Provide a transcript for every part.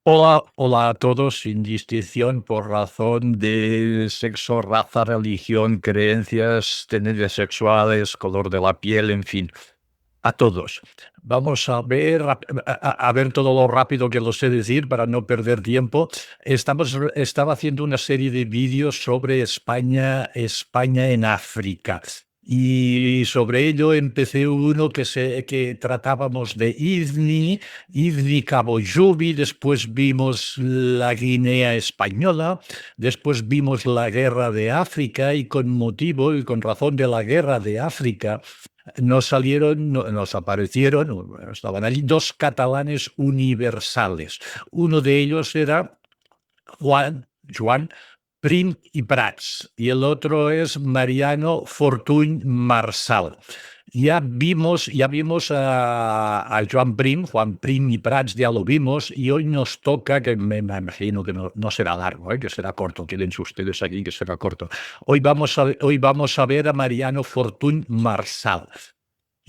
Hola, hola a todos, sin distinción por razón de sexo, raza, religión, creencias, tendencias sexuales, color de la piel, en fin, a todos. Vamos a ver, a ver todo lo rápido que lo sé decir para no perder tiempo. Estaba haciendo una serie de vídeos sobre España en África. Y sobre ello empecé uno que tratábamos de Ifni, Cabo Jubi, después vimos la Guinea Española, después vimos la Guerra de África y con motivo y con razón de la Guerra de África nos aparecieron, estaban allí dos catalanes universales. Uno de ellos era Joan Prim y Prats, y el otro es Mariano Fortuny Marsal. Ya vimos a Juan Prim y Prats, ya lo vimos, y hoy nos toca, que me imagino que no será largo, que será corto, quédense ustedes aquí, que será corto. Hoy vamos a ver a Mariano Fortuny Marsal.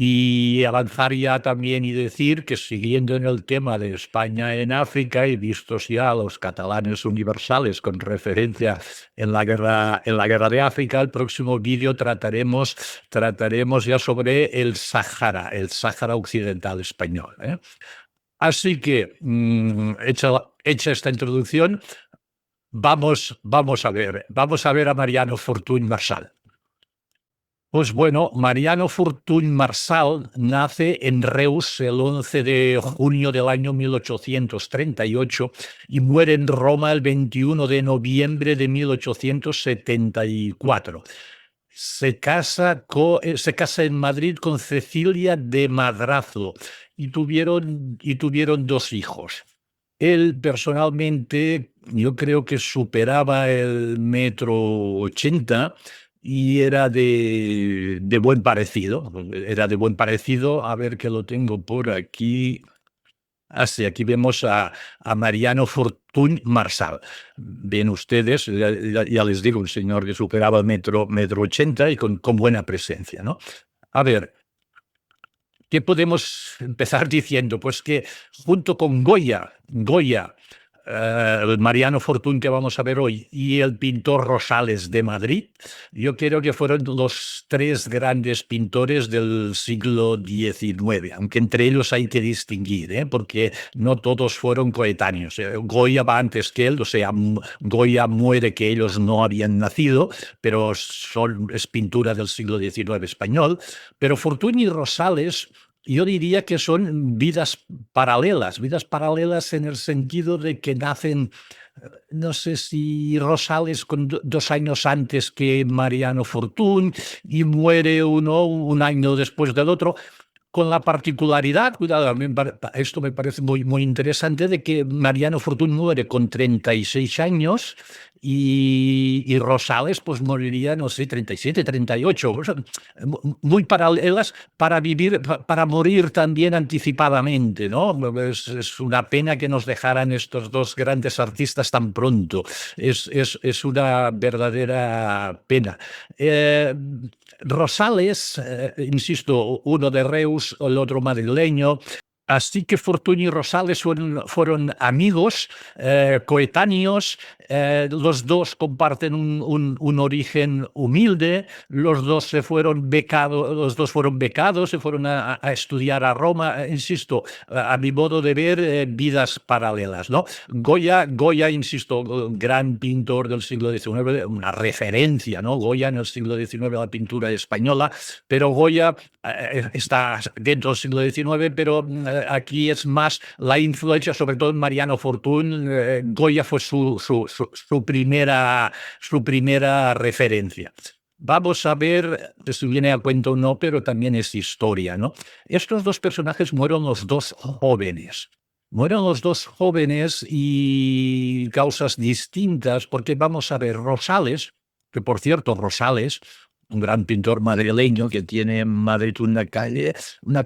Y avanzar ya también y decir que siguiendo en el tema de España en África y vistos ya los catalanes universales con referencia en la guerra de África, el próximo vídeo trataremos ya sobre el Sáhara Occidental español. Así que, hecha esta introducción, vamos a ver a Mariano Fortuny Marsal. Pues bueno, Mariano Fortuny Marsal nace en Reus el 11 de junio del año 1838 y muere en Roma el 21 de noviembre de 1874. Se casa en Madrid con Cecilia de Madrazo y tuvieron dos hijos. Él personalmente, yo creo que superaba el 1,80 m y era de buen parecido. Era de buen parecido. A ver que lo tengo por aquí. Sí, aquí vemos a Mariano Fortuny Marsal. Ven ustedes, ya les digo, un señor que superaba el metro 80 y con buena presencia, ¿no? A ver, ¿qué podemos empezar diciendo? Pues que junto con Goya, el Mariano Fortuny que vamos a ver hoy y el pintor Rosales de Madrid, yo creo que fueron los tres grandes pintores del siglo XIX, aunque entre ellos hay que distinguir, porque no todos fueron coetáneos. Goya va antes que él, o sea, Goya muere que ellos no habían nacido, pero es pintura del siglo XIX español. Pero Fortuny y Rosales, yo diría que son vidas paralelas en el sentido de que nacen, no sé si Rosales con 2 años antes que Mariano Fortuny y muere uno un año después del otro, con la particularidad, cuidado, esto me parece muy, muy interesante, de que Mariano Fortuny muere con 36 años y Rosales pues moriría, no sé, 37, 38, o sea, muy paralelas para vivir, para morir también anticipadamente, ¿no? Es una pena que nos dejaran estos dos grandes artistas tan pronto. Es una verdadera pena. Eh, Rosales, insisto, uno de Reus, el otro madrileño. Así que Fortuny y Rosales fueron amigos, coetáneos, los dos comparten un origen humilde, los dos fueron becados, se fueron a estudiar a Roma, insisto, a mi modo de ver, vidas paralelas, ¿no? Goya, insisto, gran pintor del siglo XIX, una referencia, ¿no? Goya en el siglo XIX, la pintura española, pero Goya está dentro del siglo XIX, pero aquí es más la influencia, sobre todo en Mariano Fortuny. Goya fue su primera referencia. Vamos a ver si viene a cuento o no, pero también es historia, ¿no? Estos dos personajes mueren los dos jóvenes. Mueren los dos jóvenes y causas distintas, porque vamos a ver, Rosales, que por cierto, Rosales un gran pintor madrileño que tiene en Madrid una calle, no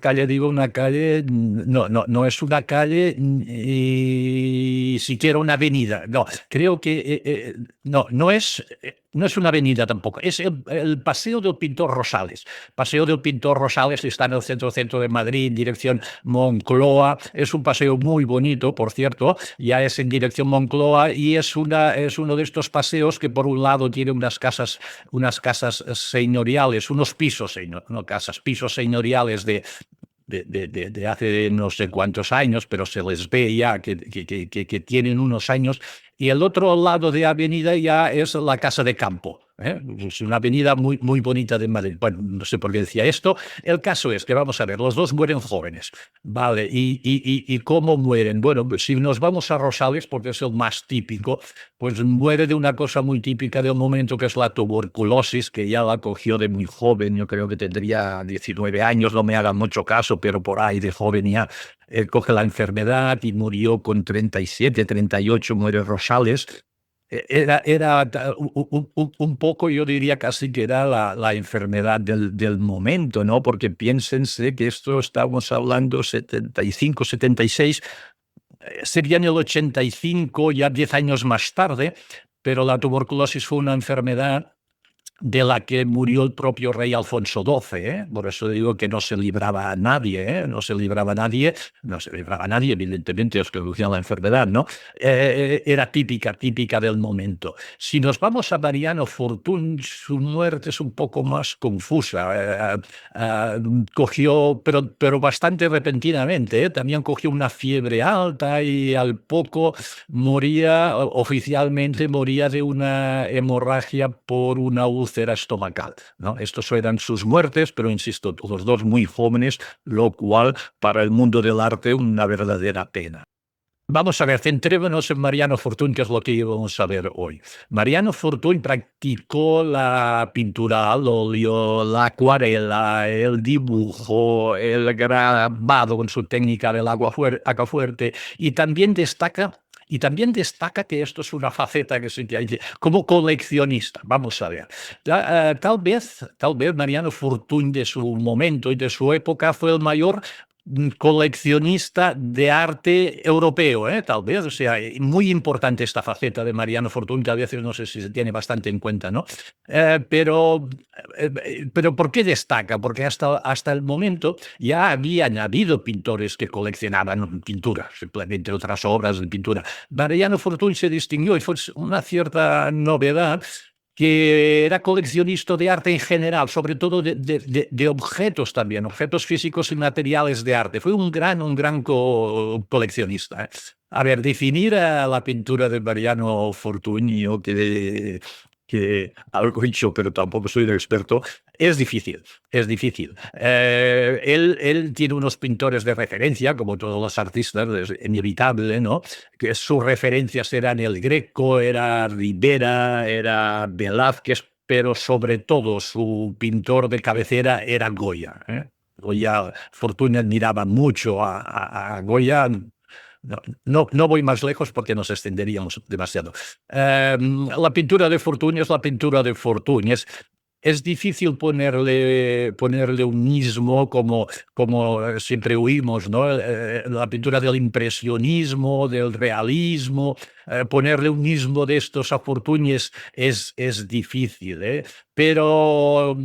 es una calle ni siquiera una avenida, no, creo que, no es una avenida tampoco, es el Paseo del Pintor Rosales. Paseo del Pintor Rosales está en el centro de Madrid, en dirección Moncloa, es un paseo muy bonito, por cierto, ya es en dirección Moncloa y es uno de estos paseos que por un lado tiene unas casas señoriales, unos pisos, no casas, pisos señoriales de hace no sé cuántos años, pero se les ve ya que tienen unos años, y el otro lado de avenida ya es la Casa de Campo. Es una avenida muy, muy bonita de Madrid. Bueno, no sé por qué decía esto. El caso es que, vamos a ver, los dos mueren jóvenes, ¿vale? ¿Y cómo mueren? Bueno, pues si nos vamos a Rosales, porque es el más típico, pues muere de una cosa muy típica del momento, que es la tuberculosis, que ya la cogió de muy joven. Yo creo que tendría 19 años, no me hagan mucho caso, pero por ahí de joven ya coge la enfermedad y murió con 37, 38, muere Rosales. Un poco, yo diría casi que era la enfermedad del momento, ¿no? Porque piénsense que esto estamos hablando 75, 76, sería en el 85, ya 10 años más tarde, pero la tuberculosis fue una enfermedad de la que murió el propio rey Alfonso XII, ¿eh? Por eso digo que no se libraba a nadie, ¿eh? No se libraba a nadie, evidentemente, es que producía la enfermedad, ¿no? Era típica del momento. Si nos vamos a Mariano Fortuny, su muerte es un poco más confusa. Cogió, pero bastante repentinamente, ¿eh? También cogió una fiebre alta y al poco moría, oficialmente moría de una hemorragia por una úlcera estomacal, ¿no? Estos eran sus muertes, pero insisto, los dos muy jóvenes, lo cual para el mundo del arte una verdadera pena. Vamos a ver, centrémonos en Mariano Fortuny, que es lo que íbamos a ver hoy. Mariano Fortuny practicó la pintura al óleo, la acuarela, el dibujo, el grabado con su técnica del agua fuerte, y también destaca que esto es una faceta que se tiene como coleccionista. Vamos a ver. Tal vez Mariano Fortuny de su momento y de su época fue el mayor coleccionista de arte europeo, tal vez, o sea, muy importante esta faceta de Mariano Fortuny, que a veces no sé si se tiene bastante en cuenta, ¿no? Pero ¿por qué destaca? Porque hasta el momento ya habían habido pintores que coleccionaban pintura, simplemente otras obras de pintura. Mariano Fortuny se distinguió y fue una cierta novedad, que era coleccionista de arte en general, sobre todo de objetos también, objetos físicos y materiales de arte. Fue un gran coleccionista. A ver, definir a la pintura de Mariano Fortuny, yo que algo he hecho, pero tampoco soy un experto, es difícil, es difícil. Él tiene unos pintores de referencia, como todos los artistas, es inevitable, ¿no? Que sus referencias eran el Greco, era Ribera, era Velázquez, pero sobre todo su pintor de cabecera era Goya, ¿eh? Goya, Fortuny admiraba mucho a Goya. No voy más lejos porque nos extenderíamos demasiado. La pintura de Fortuny es la pintura de Fortuny. Es difícil ponerle un ismo como siempre oímos, ¿no? La pintura del impresionismo, del realismo, ponerle un ismo de estos a Fortuny es difícil, ¿eh? Pero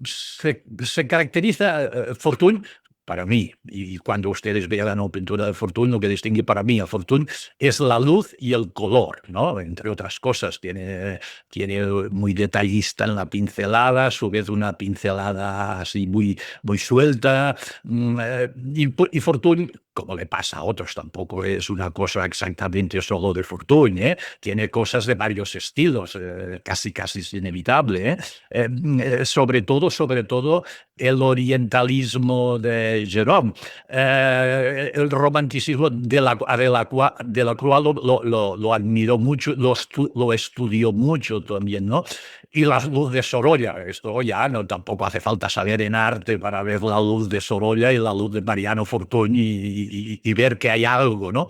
se caracteriza Fortuny, para mí, y cuando ustedes vean una pintura de Fortuny, lo que distingue para mí a Fortuny es la luz y el color, ¿no? Entre otras cosas, tiene muy detallista en la pincelada, a su vez una pincelada así muy suelta, y Fortuny, como le pasa a otros, tampoco es una cosa exactamente solo de Fortuny, ¿eh? Tiene cosas de varios estilos, casi es inevitable, ¿eh? Sobre todo, el orientalismo de Gérôme, el romanticismo de la cual lo admiró mucho, lo estudió mucho también, ¿no? Y la luz de Sorolla, esto ya no, tampoco hace falta saber en arte para ver la luz de Sorolla y la luz de Mariano Fortuny y ver que hay algo, ¿no?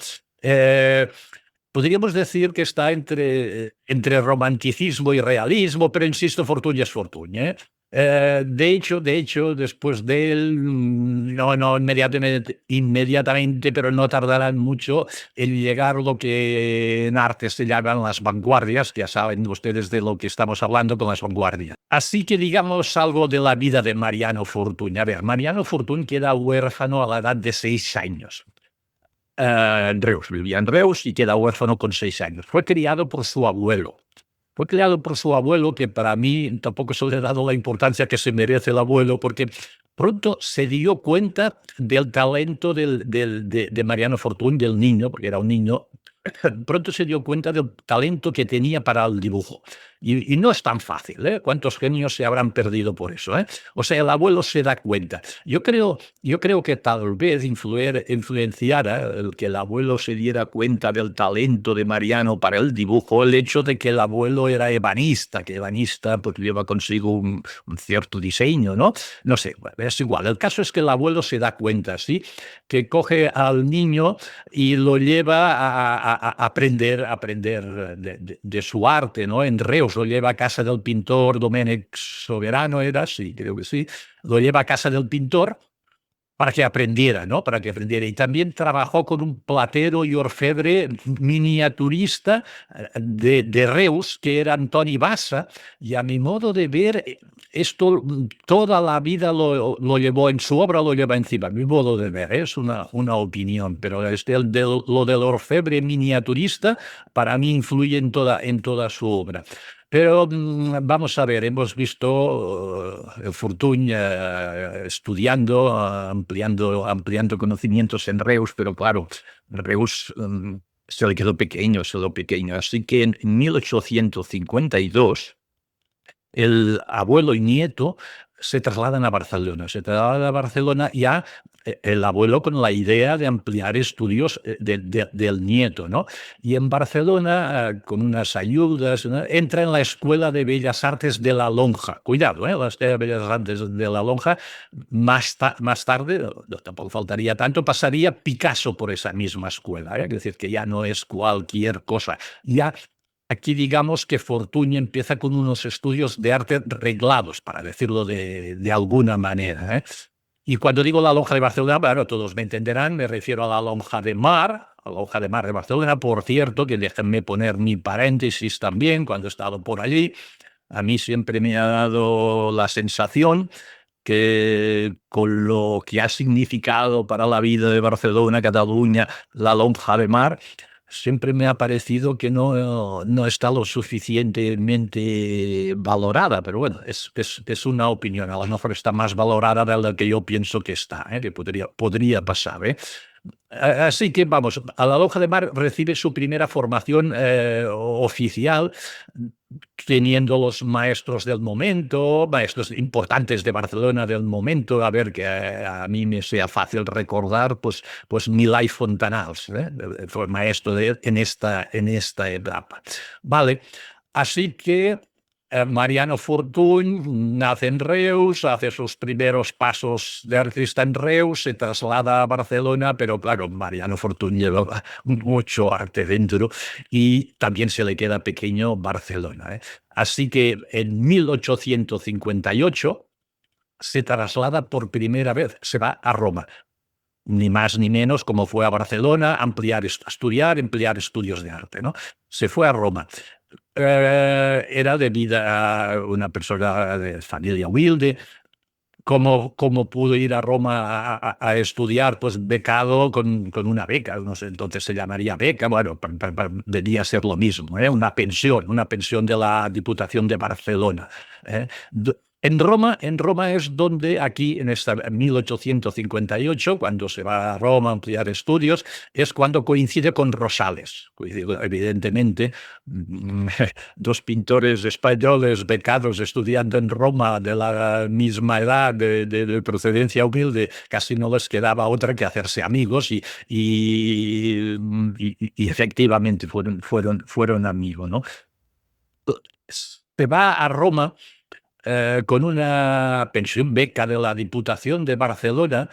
podríamos decir que está entre romanticismo y realismo, pero insisto, Fortuny es Fortuny, ¿eh? De hecho, después de él, no inmediatamente, pero no tardarán mucho en llegar lo que en arte se llaman las vanguardias. Ya saben ustedes de lo que estamos hablando con las vanguardias. Así que digamos algo de la vida de Mariano Fortuny. A ver, Mariano Fortuny queda huérfano a la edad de 6 años. En Reus, vivía en Reus y queda huérfano con 6 años. Fue criado por su abuelo. Fue criado por su abuelo, que para mí tampoco se le ha dado la importancia que se merece el abuelo, porque pronto se dio cuenta del talento de Mariano Fortuny, del niño, porque era un niño. Pronto se dio cuenta del talento que tenía para el dibujo. Y no es tan fácil, ¿eh? ¿Cuántos genios se habrán perdido por eso? ¿Eh? O sea, el abuelo se da cuenta. Yo creo que tal vez influenciara el que el abuelo se diera cuenta del talento de Mariano para el dibujo, el hecho de que el abuelo era ebanista, que ebanista pues lleva consigo un cierto diseño, ¿no? No sé, bueno, es igual. El caso es que el abuelo se da cuenta, ¿sí? Que coge al niño y lo lleva a aprender de su arte, ¿no? En Reus lo lleva a casa del pintor Domènec Soberano, era, sí, creo que sí, lo lleva a casa del pintor para que aprendiera, ¿no? Para que aprendiera. Y también trabajó con un platero y orfebre miniaturista de Reus, que era Antoni Bassa, y a mi modo de ver, esto toda la vida lo llevó en su obra, lo lleva encima. A mi modo de ver, es una opinión, pero lo del orfebre miniaturista para mí influye en toda su obra. Pero vamos a ver, hemos visto Fortuny estudiando, ampliando conocimientos en Reus, pero claro, Reus se le quedó pequeño, Así que en 1852 el abuelo y nieto se trasladan a Barcelona. Se trasladan a Barcelona ya el abuelo con la idea de ampliar estudios del nieto, ¿no? Y en Barcelona, con unas ayudas, ¿no? Entra en la Escuela de Bellas Artes de la Lonja. Cuidado, la Escuela de Bellas Artes de la Lonja. Más tarde, no, tampoco faltaría tanto, pasaría Picasso por esa misma escuela. Es decir, que ya no es cualquier cosa. Ya aquí digamos que Fortuny empieza con unos estudios de arte reglados, para decirlo de alguna manera, ¿eh? Y cuando digo la Lonja de Barcelona, bueno, todos me entenderán, me refiero a la Lonja de Mar, a la Lonja de Mar de Barcelona. Por cierto, que déjenme poner mi paréntesis también, cuando he estado por allí, a mí siempre me ha dado la sensación que con lo que ha significado para la vida de Barcelona, Cataluña, la Lonja de Mar, siempre me ha parecido que no está lo suficientemente valorada, pero bueno, es una opinión. A lo mejor está más valorada de la que yo pienso que está, que podría pasar. Así que vamos, a la Lonja de Mar recibe su primera formación oficial, teniendo los maestros del momento, maestros importantes de Barcelona del momento. A ver, que a mí me sea fácil recordar, pues Milà y Fontanals, fue maestro en esta etapa. Vale, así que Mariano Fortuny nace en Reus, hace sus primeros pasos de artista en Reus, se traslada a Barcelona, pero claro, Mariano Fortuny lleva mucho arte dentro y también se le queda pequeño Barcelona, ¿eh? Así que en 1858 se traslada por primera vez, se va a Roma, ni más ni menos como fue a Barcelona, estudiar, ampliar estudios de arte, ¿no? Se fue a Roma. Era debida a una persona de familia humilde. ¿Cómo pudo ir a Roma a estudiar? Pues becado con una beca, no sé, entonces se llamaría beca, bueno, debería ser lo mismo, una pensión de la Diputación de Barcelona. En Roma es donde aquí, en 1858, cuando se va a Roma a ampliar estudios, es cuando coincide con Rosales. Evidentemente, dos pintores españoles becados estudiando en Roma de la misma edad, de procedencia humilde, casi no les quedaba otra que hacerse amigos y efectivamente fueron amigos, ¿no? Se va a Roma con una pensión beca de la Diputación de Barcelona,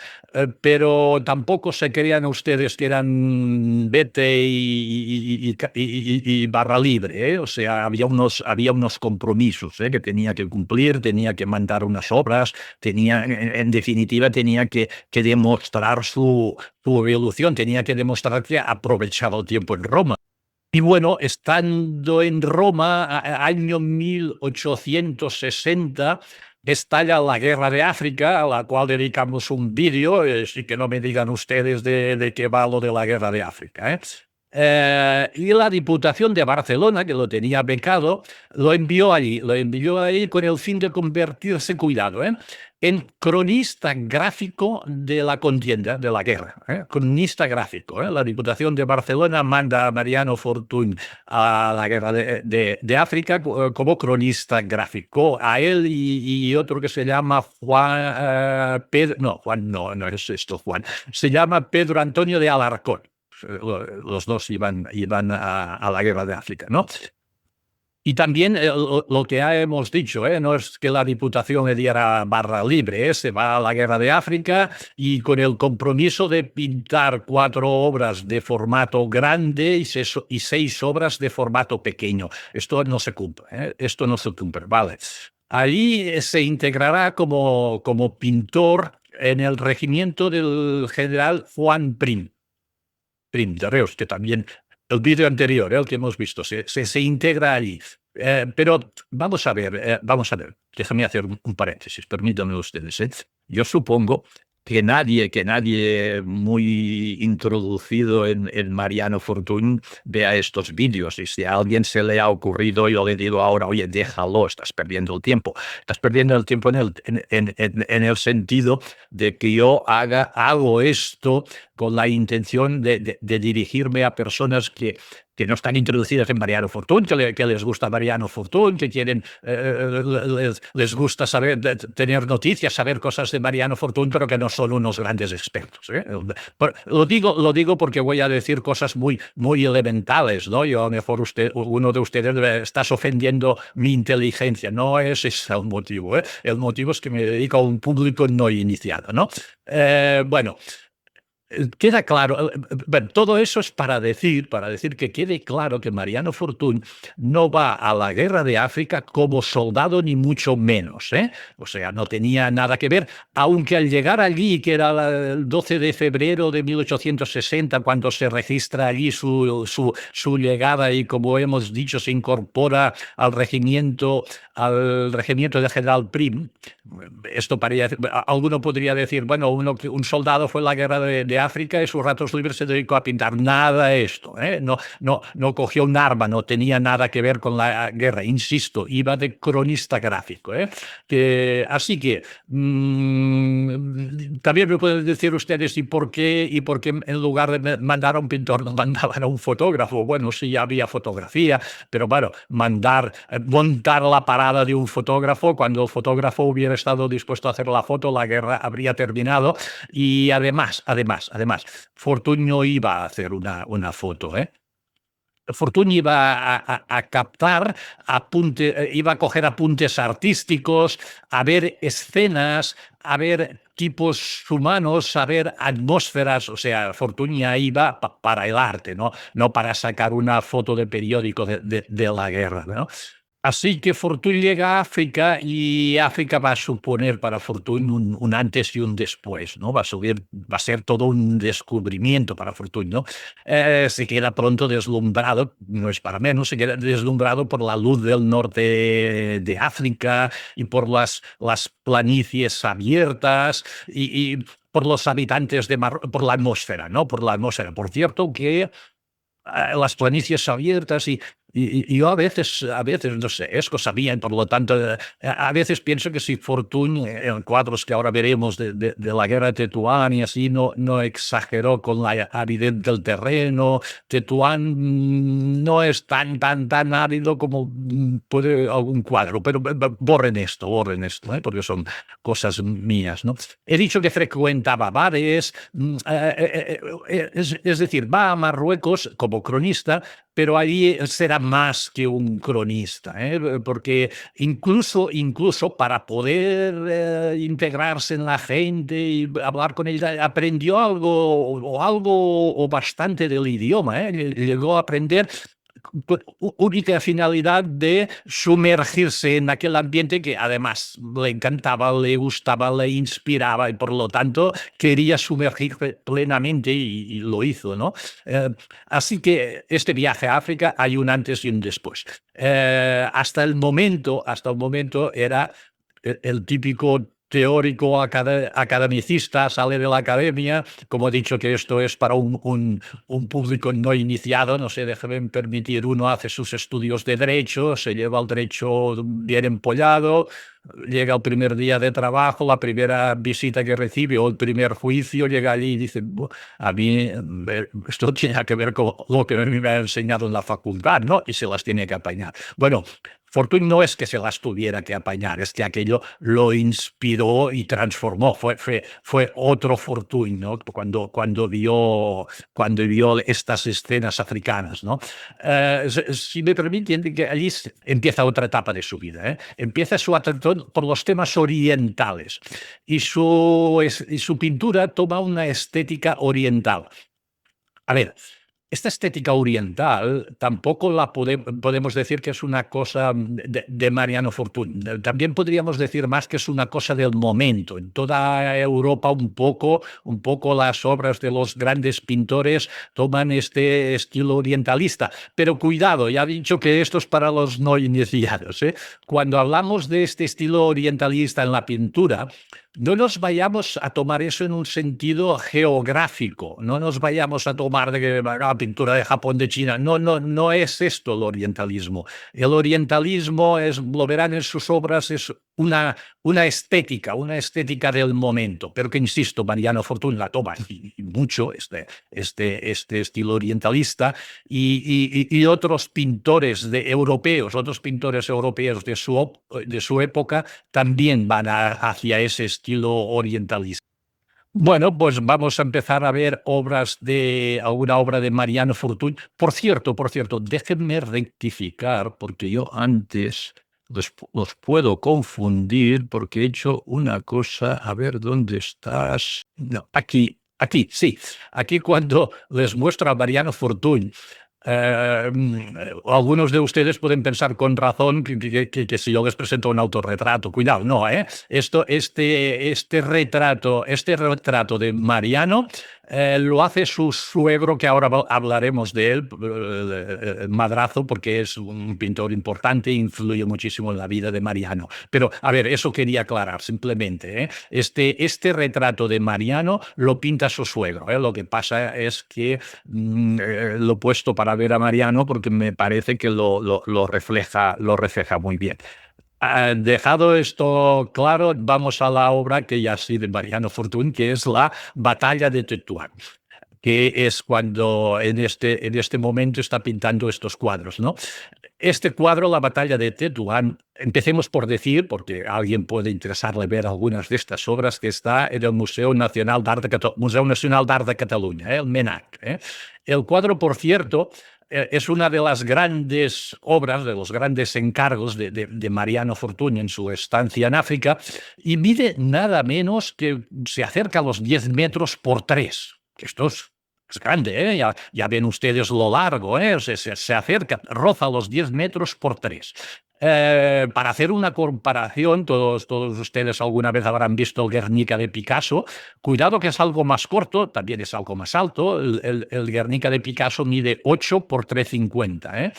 pero tampoco se creían ustedes que eran vete y barra libre, ¿eh? O sea, había unos compromisos, ¿eh?, que tenía que cumplir, tenía que mandar unas obras, en definitiva, tenía que demostrar su evolución, tenía que demostrar que aprovechaba el tiempo en Roma. Y bueno, estando en Roma, año 1860, estalla la Guerra de África, a la cual dedicamos un vídeo, así que no me digan ustedes de qué va lo de la Guerra de África, ¿eh? Y la Diputación de Barcelona, que lo tenía becado, lo envió allí con el fin de convertirse, cuidado, en cronista gráfico de la contienda, de la guerra, cronista gráfico. La Diputación de Barcelona manda a Mariano Fortuny a la guerra de África como cronista gráfico, a él y otro que se llama Juan, Pedro, no, Juan no es esto, Juan, se llama Pedro Antonio de Alarcón. Los dos iban a la guerra de África, ¿no? Y también lo que ya hemos dicho, no es que la Diputación le diera barra libre, se va a la guerra de África y con el compromiso de pintar 4 obras de formato grande y 6 obras de formato pequeño. Esto no se cumple, esto no se cumple, vale. Allí se integrará como pintor en el regimiento del general Juan Prim de Reus, que también el vídeo anterior, el que hemos visto, se integra allí. Pero vamos a ver, déjame hacer un paréntesis, permítanme ustedes. Yo supongo que nadie muy introducido en Mariano Fortuny vea estos vídeos, y si a alguien se le ha ocurrido, yo le digo ahora, oye, déjalo, estás perdiendo el tiempo. Estás perdiendo el tiempo en el sentido de que yo hago esto con la intención de dirigirme a personas que no están introducidas en Mariano Fortuny, que les gusta Mariano Fortuny, que quieren, les gusta tener noticias, saber cosas de Mariano Fortuny, pero que no son unos grandes expertos, ¿eh? Lo digo porque voy a decir cosas muy elementales, ¿no? Yo, a lo mejor uno de ustedes estás ofendiendo mi inteligencia. No es ese el motivo, ¿eh? El motivo es que me dedico a un público no iniciado, ¿no? Bueno, queda claro, bueno, todo eso es para decir que quede claro que Mariano Fortuny no va a la guerra de África como soldado, ni mucho menos, ¿eh? O sea, no tenía nada que ver, aunque al llegar allí, que era el 12 de febrero de 1860, cuando se registra allí su llegada y, como hemos dicho, se incorpora al regimiento de General Prim. Esto alguno podría decir, bueno, un soldado fue a la guerra de África y sus ratos libres se dedicó a pintar. Nada esto, no cogió un arma, no tenía nada que ver con la guerra, insisto, iba de cronista gráfico, así que también me pueden decir ustedes, ¿y por qué en lugar de mandar a un pintor no mandaban a un fotógrafo? Bueno, sí, ya había fotografía, pero bueno, montar la parada de un fotógrafo, cuando el fotógrafo hubiera estado dispuesto a hacer la foto, la guerra habría terminado. Y además, Fortuny no iba a hacer una foto, Fortuny iba a captar iba a coger apuntes artísticos, a ver escenas, a ver tipos humanos, a ver atmósferas. O sea, Fortuny iba para el arte, no para sacar una foto de periódico de la guerra, ¿no? Así que Fortuny llega a África, y África va a suponer para Fortuny un antes y un después, ¿no? Va a ser todo un descubrimiento para Fortuny, ¿no? Se queda pronto deslumbrado, no es para menos, se queda deslumbrado por la luz del norte de África y por las planicies abiertas y por los habitantes por la atmósfera, ¿no? Por la atmósfera. Por cierto, que las planicies abiertas y yo a veces, no sé, es cosa mía, y por lo tanto, a veces pienso que si Fortuny, en cuadros que ahora veremos de la guerra de Tetuán y así, no exageró con la aridez del terreno. Tetuán no es tan árido como puede algún cuadro, pero borren esto, porque son cosas mías, ¿no? He dicho que frecuentaba bares, es decir, va a Marruecos como cronista pero ahí será más que un cronista, porque incluso para poder integrarse en la gente y hablar con ella, aprendió algo o bastante del idioma, llegó a aprender única finalidad de sumergirse en aquel ambiente que además le encantaba, le gustaba, le inspiraba y por lo tanto quería sumergirse plenamente y lo hizo, ¿no? Eh, Así que este viaje a África hay un antes y un después. Hasta el momento era el típico teórico academicista, sale de la academia, como he dicho que esto es para un público no iniciado, no sé, déjeme permitir, uno hace sus estudios de derecho, se lleva el derecho bien empollado, llega el primer día de trabajo, la primera visita que recibe o el primer juicio, llega allí y dice, a mí esto tiene que ver con lo que me ha enseñado en la facultad, ¿no? Y se las tiene que apañar. Bueno, Fortuny no es que se las tuviera que apañar, es que aquello lo inspiró y transformó. Fue otro Fortuny, ¿no? Cuando vio estas escenas africanas, ¿no? Si me permiten, que allí empieza otra etapa de su vida, ¿eh? Empieza su atención por los temas orientales y su pintura toma una estética oriental. A ver, esta estética oriental tampoco podemos decir que es una cosa de Mariano Fortuny. También podríamos decir más que es una cosa del momento. En toda Europa un poco las obras de los grandes pintores toman este estilo orientalista. Pero cuidado, ya he dicho que esto es para los no iniciados, ¿eh? Cuando hablamos de este estilo orientalista en la pintura, no nos vayamos a tomar eso en un sentido geográfico, no nos vayamos a tomar de que la pintura de Japón, de China. No, no, no es esto el orientalismo. El orientalismo, lo verán en sus obras, es una estética del momento, pero que, insisto, Mariano Fortuny la toma y mucho, este estilo orientalista, y otros pintores otros pintores europeos de su época también van hacia ese estilo orientalista. Bueno, pues vamos a empezar a ver alguna obra de Mariano Fortuny. Por cierto, déjenme rectificar, porque yo antes los puedo confundir, porque he hecho una cosa, a ver, ¿dónde estás? No, aquí, sí. Aquí cuando les muestro a Mariano Fortuny, algunos de ustedes pueden pensar con razón que si yo les presento un autorretrato, cuidado, no, este retrato de Mariano lo hace su suegro, que ahora hablaremos de él, Madrazo, porque es un pintor importante e influye muchísimo en la vida de Mariano. Pero, a ver, eso quería aclarar simplemente, ¿eh? Este retrato de Mariano lo pinta su suegro, ¿eh? Lo que pasa es que lo he puesto para ver a Mariano porque me parece que lo refleja muy bien. Dejado esto claro, vamos a la obra que ya sí de Mariano Fortuny, que es la Batalla de Tetuán, que es cuando en este momento está pintando estos cuadros, ¿no? Este cuadro, la Batalla de Tetuán, empecemos por decir, porque a alguien puede interesarle ver algunas de estas obras, que está en el Museo Nacional d'Art de Cataluña, el MNAC. El cuadro, por cierto, es una de las grandes obras, de los grandes encargos de Mariano Fortuny en su estancia en África, y mide nada menos que se acerca a los 10 metros por 3, que esto es grande, ¿eh? Ya ven ustedes lo largo, ¿eh? Se acerca, roza los 10 metros por 3. Para hacer una comparación, todos ustedes alguna vez habrán visto el Guernica de Picasso. Cuidado, que es algo más corto, también es algo más alto. El Guernica de Picasso mide 8 por 3,50, ¿eh?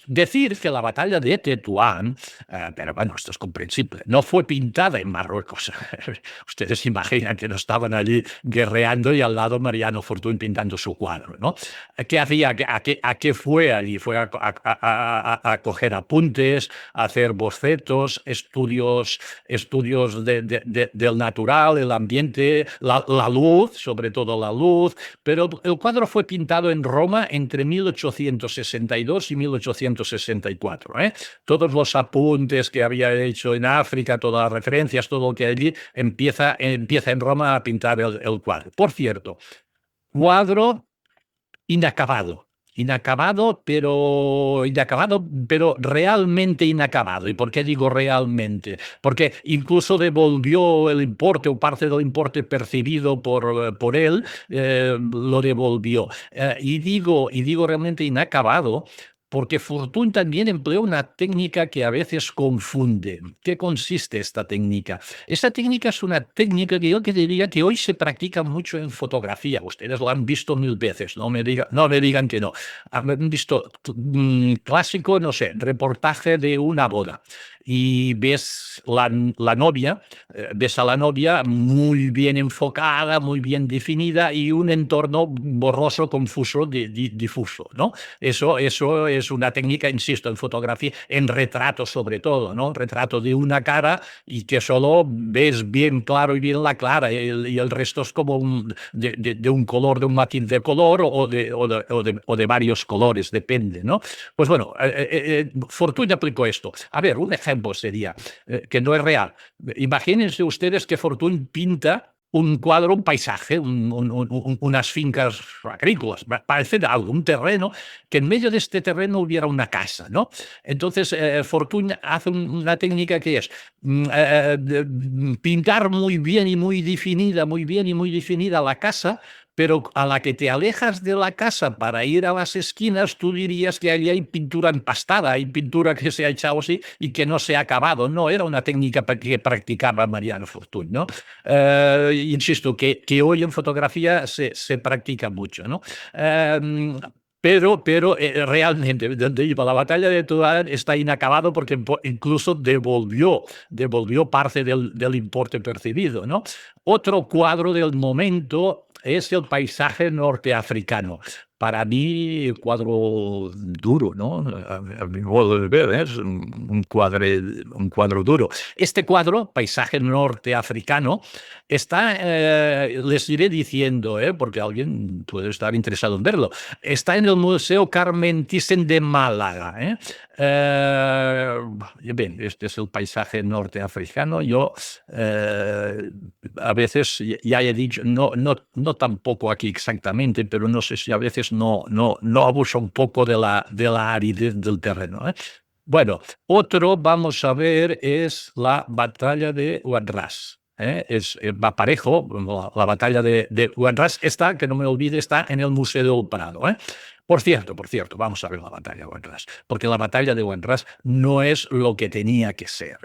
Decir que la batalla de Tetuán, pero bueno, esto es comprensible, no fue pintada en Marruecos. Ustedes imaginan que no estaban allí guerreando y al lado Mariano Fortuny pintando su cuadro, ¿no? ¿Qué hacía? ¿A qué fue allí? Fue a coger apuntes, a hacer bocetos, estudios del natural, el ambiente, la luz, sobre todo la luz, pero el cuadro fue pintado en Roma entre 1862 y 1864. Todos los apuntes que había hecho en África, todas las referencias, todo lo que allí empieza en Roma a pintar el cuadro. Por cierto, cuadro inacabado. inacabado, pero realmente inacabado. ¿Y por qué digo realmente? Porque incluso devolvió el importe o parte del importe percibido por él, lo devolvió. Y digo realmente inacabado porque Fortuny también empleó una técnica que a veces confunde. ¿Qué consiste esta técnica? Esta técnica es una técnica que yo que diría que hoy se practica mucho en fotografía. Ustedes lo han visto mil veces, no me digan que no. Han visto clásico, no sé, reportaje de una boda. Y ves la novia, ves a la novia muy bien enfocada, muy bien definida y un entorno borroso, confuso, difuso, ¿no? Eso es una técnica, insisto, en fotografía, en retrato sobre todo, ¿no? Retrato de una cara y que solo ves bien claro y bien la cara y el resto es como de un color, de un matiz de color o de varios colores, depende, ¿no? Pues bueno, Fortuny aplicó esto. A ver, un ejemplo sería, que no es real. Imagínense ustedes que Fortuny pinta un cuadro, un paisaje, unas fincas agrícolas, parece algo, un terreno, que en medio de este terreno hubiera una casa, ¿no? Entonces, Fortuny hace una técnica que es pintar muy bien y muy definida la casa, pero a la que te alejas de la casa para ir a las esquinas, tú dirías que allí hay pintura empastada, hay pintura que se ha echado así y que no se ha acabado. No, era una técnica que practicaba Mariano Fortuny, ¿no? Insisto, que hoy en fotografía se practica mucho, ¿no? Pero realmente, donde iba la batalla de Tetuán está inacabado porque incluso devolvió parte del importe percibido, ¿no? Otro cuadro del momento es el paisaje norteafricano. Para mí, cuadro duro, ¿no? A mi modo de ver, es un cuadro duro. Este cuadro, paisaje norteafricano, está, les iré diciendo, porque alguien puede estar interesado en verlo, está en el Museo Carmen Thyssen de Málaga. Bien, este es el paisaje norteafricano. Yo a veces, ya he dicho, no tampoco aquí exactamente, pero no sé si a veces no abuso un poco de la aridez del terreno. Bueno, otro, vamos a ver, es la batalla de Huadrás. Va parejo, la batalla de Huadrás está, que no me olvide, está en el Museo del Prado. Por cierto, vamos a ver la batalla de Huadrás, porque la batalla de Huadrás no es lo que tenía que ser.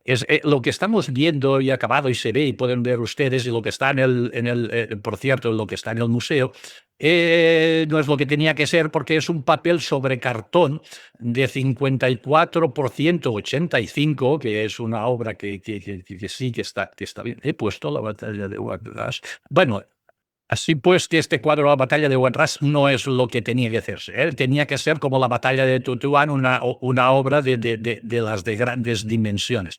Es lo que estamos viendo y acabado y se ve y pueden ver ustedes y lo que está por cierto, lo que está en el museo, no es lo que tenía que ser porque es un papel sobre cartón de 54 por 185, que es una obra que sí que está bien. He puesto la batalla de Huadrás. Bueno, así pues, que este cuadro, la batalla de Huadrás, no es lo que tenía que hacerse. Tenía que ser como la batalla de Tetuán, una obra de las de grandes dimensiones.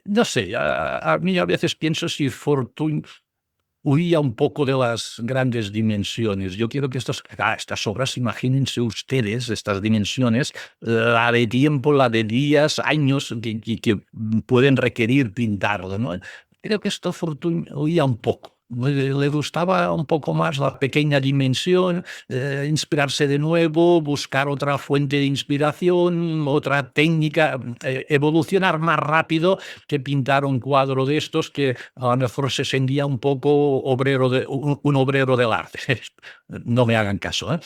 No sé, a mí a veces pienso si Fortuny huía un poco de las grandes dimensiones. Yo quiero que estas obras, imagínense ustedes, estas dimensiones, la de tiempo, la de días, años que pueden requerir pintarlo, ¿no? Creo que esto Fortuny huía un poco. Le gustaba un poco más la pequeña dimensión, inspirarse de nuevo, buscar otra fuente de inspiración, otra técnica, evolucionar más rápido que pintar un cuadro de estos que a lo mejor se sentía un poco un obrero del arte. No me hagan caso.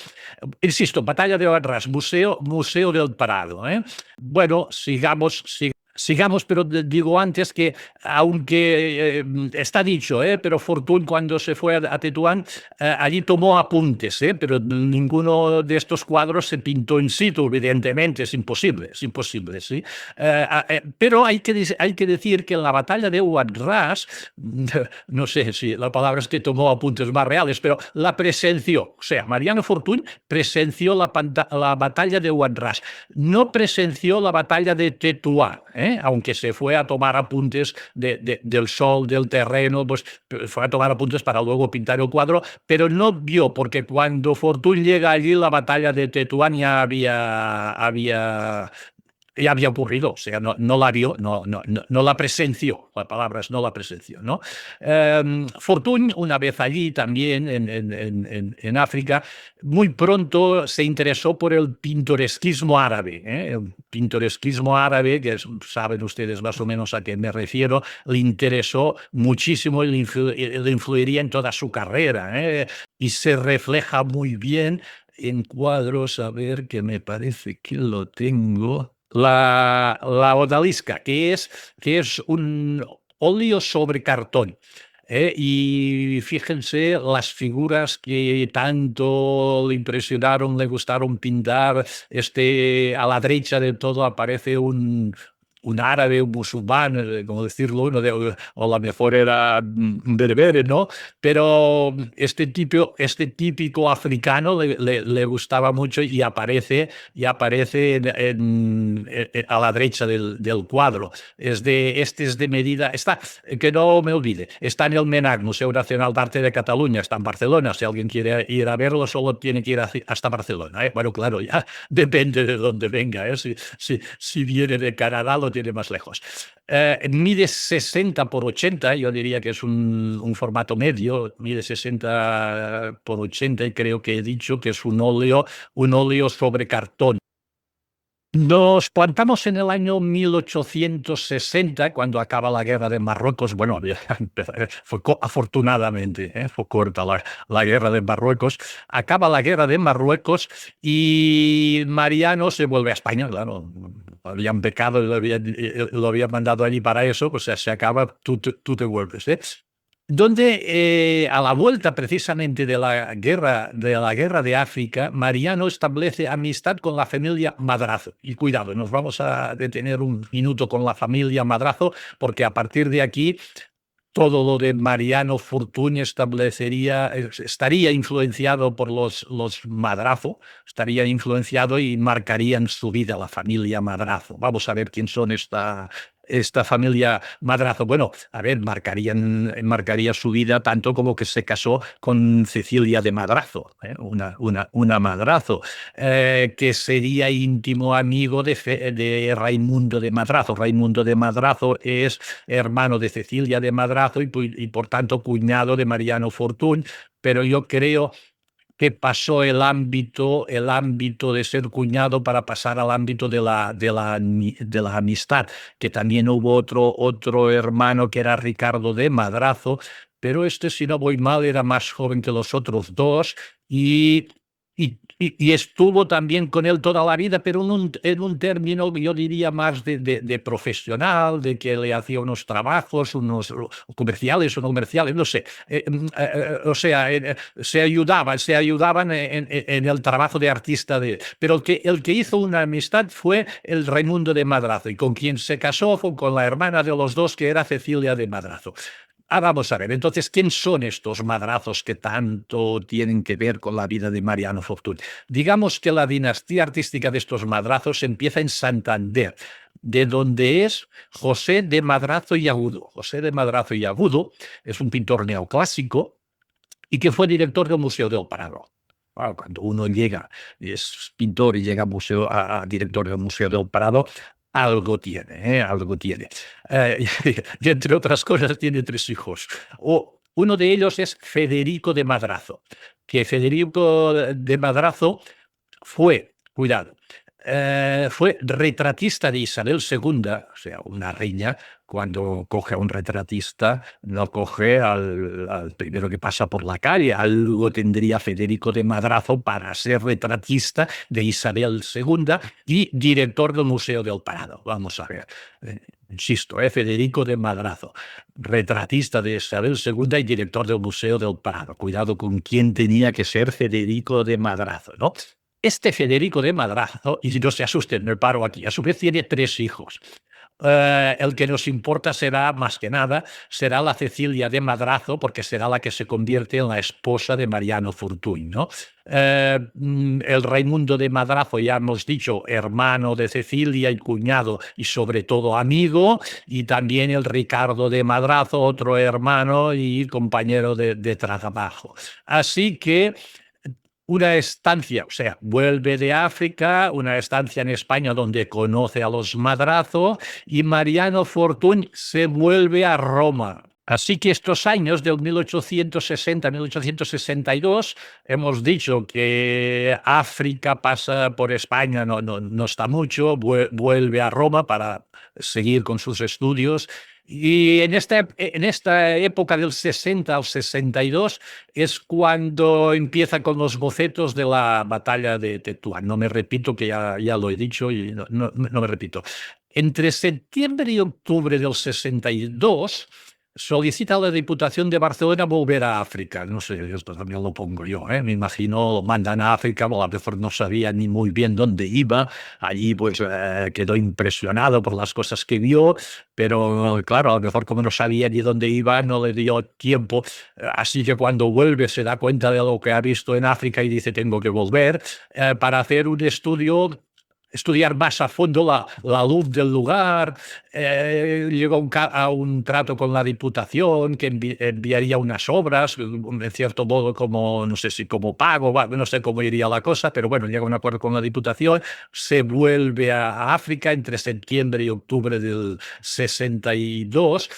Insisto, batalla de Huadrás, Museo del Prado. Bueno, sigamos, pero digo antes que, aunque está dicho, pero Fortuny cuando se fue a Tetuán, allí tomó apuntes, pero ninguno de estos cuadros se pintó in situ, evidentemente, es imposible, ¿sí? Pero hay que decir que en la batalla de Huadrás, no sé si la palabra es que tomó apuntes más reales, pero la presenció, o sea, Mariano Fortuny presenció la batalla de Huadrás, no presenció la batalla de Tetuán, aunque se fue a tomar apuntes del sol, del terreno, pues fue a tomar apuntes para luego pintar el cuadro, pero no vio, porque cuando Fortuny llega allí, la batalla de Tetuán ya había ya había ocurrido, o sea, no la vio, no la presenció, la palabra es no la presenció, ¿no? Fortuny, una vez allí también en África, muy pronto se interesó por el pintoresquismo árabe, ¿eh? El pintoresquismo árabe, que saben ustedes más o menos a qué me refiero, le interesó muchísimo y le influiría en toda su carrera, ¿eh? Y se refleja muy bien en cuadros, a ver, que me parece que lo tengo. La odalisca, que es un óleo sobre cartón. Y fíjense las figuras que tanto le impresionaron, le gustaron pintar. A la derecha de todo aparece un árabe, un musulmán, como decirlo, o a lo mejor era berbere, ¿no? Pero este típico africano le gustaba mucho y aparece a la derecha del cuadro. Este es de medida, que no me olvide, está en el MENAC, Museo Nacional de Arte de Cataluña, está en Barcelona. Si alguien quiere ir a verlo, solo tiene que ir hasta Barcelona, ¿eh? Bueno, claro, ya depende de dónde venga, ¿eh? Si viene de Canadá, lo tiene más lejos. Mide 60 por 80, yo diría que es un formato medio, mide 60 por 80 y creo que he dicho que es un óleo sobre cartón. Nos plantamos en el año 1860, cuando acaba la guerra de Marruecos. Bueno, afortunadamente, fue corta la guerra de Marruecos. Acaba la guerra de Marruecos y Mariano se vuelve a España, claro. Habían pecado y lo habían mandado allí para eso, pues se acaba, tú te vuelves, ¿eh? Donde a la vuelta precisamente de la guerra de África, Mariano establece amistad con la familia Madrazo. Y cuidado, nos vamos a detener un minuto con la familia Madrazo, porque a partir de aquí todo lo de Mariano Fortuny estaría influenciado por los Madrazo, estaría influenciado y marcarían su vida la familia Madrazo. Vamos a ver quién son esta familia Madrazo. Bueno, a ver, marcaría su vida tanto como que se casó con Cecilia de Madrazo, una Madrazo, que sería íntimo amigo de Raimundo de Madrazo. Raimundo de Madrazo es hermano de Cecilia de Madrazo y por tanto cuñado de Mariano Fortuny, pero yo creo que pasó el ámbito de ser cuñado para pasar al ámbito de la amistad, que también hubo otro hermano que era Ricardo de Madrazo, pero si no voy mal, era más joven que los otros dos y estuvo también con él toda la vida, pero en un término, yo diría, más de profesional, de que le hacía unos trabajos, unos comerciales o no comerciales, no sé. O sea, se ayudaban en el trabajo de artista pero el que hizo una amistad fue el Raimundo de Madrazo, y con quien se casó fue con la hermana de los dos, que era Cecilia de Madrazo. Vamos a ver, entonces, ¿quién son estos Madrazos que tanto tienen que ver con la vida de Mariano Fortuny? Digamos que la dinastía artística de estos Madrazos empieza en Santander, de donde es José de Madrazo y Agudo. José de Madrazo y Agudo es un pintor neoclásico y que fue director del Museo del Prado. Claro, cuando uno llega, es pintor y llega a director del Museo del Prado, algo tiene, algo tiene. Y entre otras cosas tiene 3 hijos. Uno de ellos es Federico de Madrazo, que Federico de Madrazo cuidado, fue retratista de Isabel II, o sea, una reina. Cuando coge a un retratista, no coge al primero que pasa por la calle. Algo tendría Federico de Madrazo para ser retratista de Isabel II y director del Museo del Prado. Vamos a ver. Insisto, Federico de Madrazo, retratista de Isabel II y director del Museo del Prado. Cuidado con quién tenía que ser Federico de Madrazo, ¿no? Este Federico de Madrazo, y no se asusten, me paro aquí, a su vez tiene 3 hijos. El que nos importa más que nada, será la Cecilia de Madrazo, porque será la que se convierte en la esposa de Mariano Fortuny, ¿no? El Raimundo de Madrazo, ya hemos dicho, hermano de Cecilia y cuñado y sobre todo amigo, y también el Ricardo de Madrazo, otro hermano y compañero de trabajo. Así que una estancia, o sea, vuelve de África, una estancia en España donde conoce a los Madrazo y Mariano Fortuny se vuelve a Roma. Así que estos años del 1860-1862, hemos dicho que África pasa por España, no está mucho, vuelve a Roma para seguir con sus estudios. Y en esta época del 60 al 62 es cuando empieza con los bocetos de la batalla de Tetuán. No me repito, que ya lo he dicho y no me repito. Entre septiembre y octubre del 62 solicita a la Diputación de Barcelona volver a África. No sé, esto también lo pongo yo, ¿eh? Me imagino, lo mandan a África, bueno, a lo mejor no sabía ni muy bien dónde iba. Allí pues quedó impresionado por las cosas que vio, pero claro, a lo mejor como no sabía ni dónde iba, no le dio tiempo. Así que cuando vuelve se da cuenta de lo que ha visto en África y dice: tengo que volver para hacer un estudiar más a fondo la luz del lugar. Llegó a un trato con la Diputación que enviaría unas obras, en cierto modo, como, no sé si como pago, no sé cómo iría la cosa, pero bueno, llega a un acuerdo con la Diputación, se vuelve a África entre septiembre y octubre del 62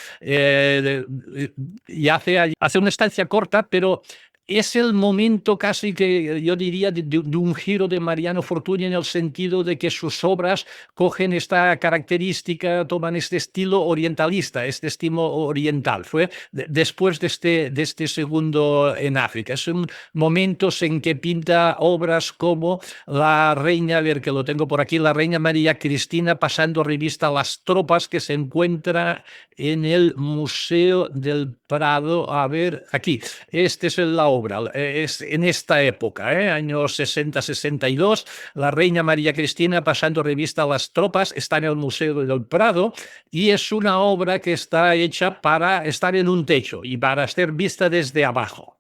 y hace una estancia corta, pero es el momento casi que yo diría de un giro de Mariano Fortuny, en el sentido de que sus obras cogen esta característica, toman este estilo orientalista, este estilo oriental. Fue después de este segundo en África. Es un momentos en que pinta obras como la reina, a ver que lo tengo por aquí, la reina María Cristina pasando revista a las tropas, que se encuentra en el Museo del Prado. A ver, aquí, esta es la obra, es en esta época, años 60-62, la reina María Cristina pasando revista a las tropas, está en el Museo del Prado, y es una obra que está hecha para estar en un techo y para ser vista desde abajo.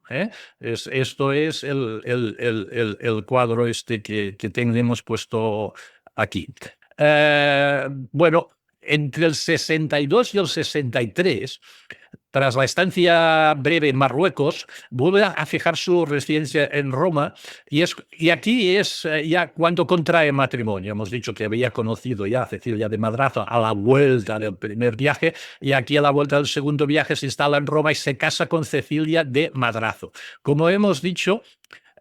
Esto es el cuadro este que tenemos puesto aquí. Bueno, entre el 62 y el 63, tras la estancia breve en Marruecos, vuelve a fijar su residencia en Roma, y aquí es ya cuando contrae matrimonio. Hemos dicho que había conocido ya a Cecilia de Madrazo a la vuelta del primer viaje, y aquí a la vuelta del segundo viaje se instala en Roma y se casa con Cecilia de Madrazo. Como hemos dicho,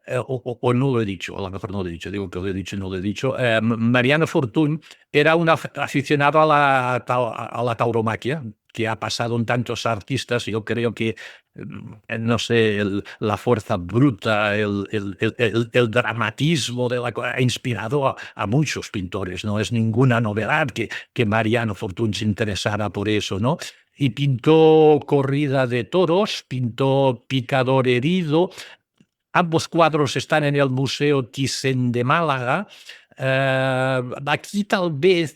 o no lo he dicho, a lo mejor no lo he dicho, digo que lo he dicho y no lo he dicho. Mariano Fortuny era un aficionado a la tauromaquia, que ha pasado en tantos artistas. Yo creo que, no sé, la fuerza bruta, el dramatismo ha inspirado a muchos pintores. No es ninguna novedad que Mariano Fortuny se interesara por eso, ¿no? Y pintó corrida de toros, pintó picador herido. Ambos cuadros están en el Museo Thyssen de Málaga. Aquí tal vez,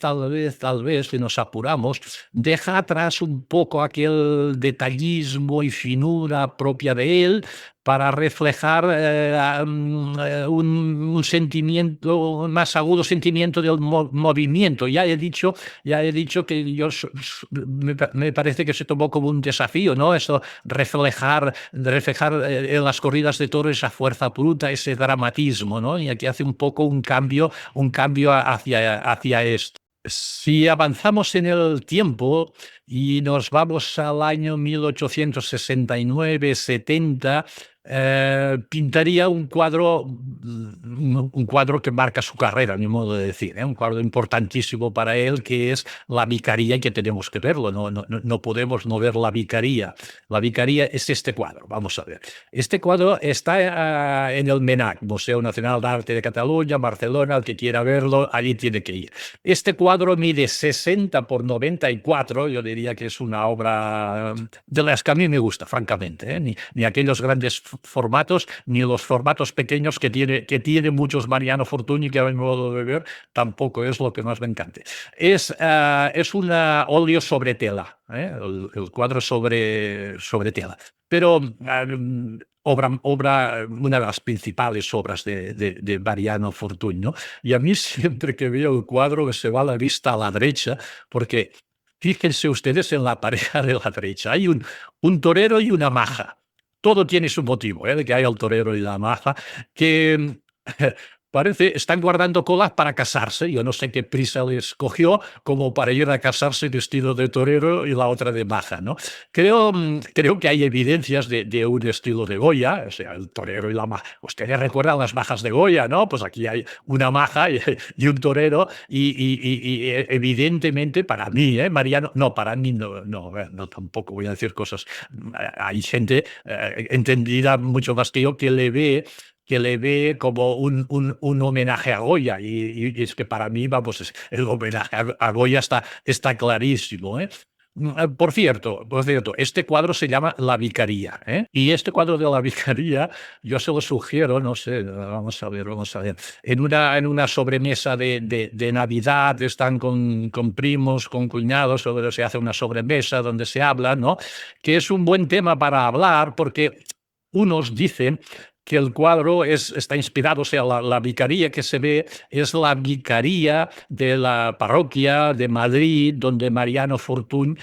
si nos apuramos, deja atrás un poco aquel detallismo y finura propia de él, para reflejar un sentimiento, un más agudo sentimiento del movimiento. Ya he dicho que me parece que se tomó como un desafío, ¿no? Eso, reflejar en las corridas de toros esa fuerza bruta, ese dramatismo, ¿no? Y aquí hace un poco un cambio hacia esto. Si avanzamos en el tiempo y nos vamos al año 1869-70, pintaría un cuadro que marca su carrera, a mi modo de decir, un cuadro importantísimo para él, que es La Vicaría, y que tenemos que verlo. No podemos no ver La Vicaría. La Vicaría es este cuadro, vamos a ver. Este cuadro está en el MENAC, Museo Nacional de Arte de Cataluña, Barcelona. El que quiera verlo, allí tiene que ir. Este cuadro mide 60 por 94. Yo diría que es una obra de las que a mí me gusta, francamente, ni aquellos grandes formatos, ni los formatos pequeños que tiene muchos Mariano Fortuny, que a mi modo de ver tampoco es lo que más me encanta. Es un óleo sobre tela, el cuadro sobre tela. Pero una de las principales obras de Mariano Fortuny, ¿no? Y a mí, siempre que veo el cuadro, se va la vista a la derecha, porque fíjense ustedes en la pareja de la derecha. Hay un torero y una maja. todo tiene su motivo, de que hay el torero y la maja, que parece están guardando colas para casarse. Yo no sé qué prisa les cogió como para ir a casarse vestido de torero y la otra de maja, ¿no? Creo que hay evidencias de un estilo de Goya, o sea, el torero y la maja. Ustedes recuerdan las majas de Goya, ¿no? Pues aquí hay una maja y un torero y evidentemente para mí, Mariano, no, para mí no, no, no, tampoco voy a decir cosas. Hay gente entendida mucho más que yo que le ve como un homenaje a Goya. Y es que para mí, vamos, el homenaje a Goya está clarísimo. Por cierto, este cuadro se llama La Vicaría. Y este cuadro de La Vicaría, yo se lo sugiero, no sé, vamos a ver. En una sobremesa de Navidad, están con primos, con cuñados, o se hace una sobremesa donde se habla, ¿no? Que es un buen tema para hablar, porque unos dicen que el cuadro está inspirado, o sea, la vicaría que se ve es la vicaría de la parroquia de Madrid, donde Mariano Fortuny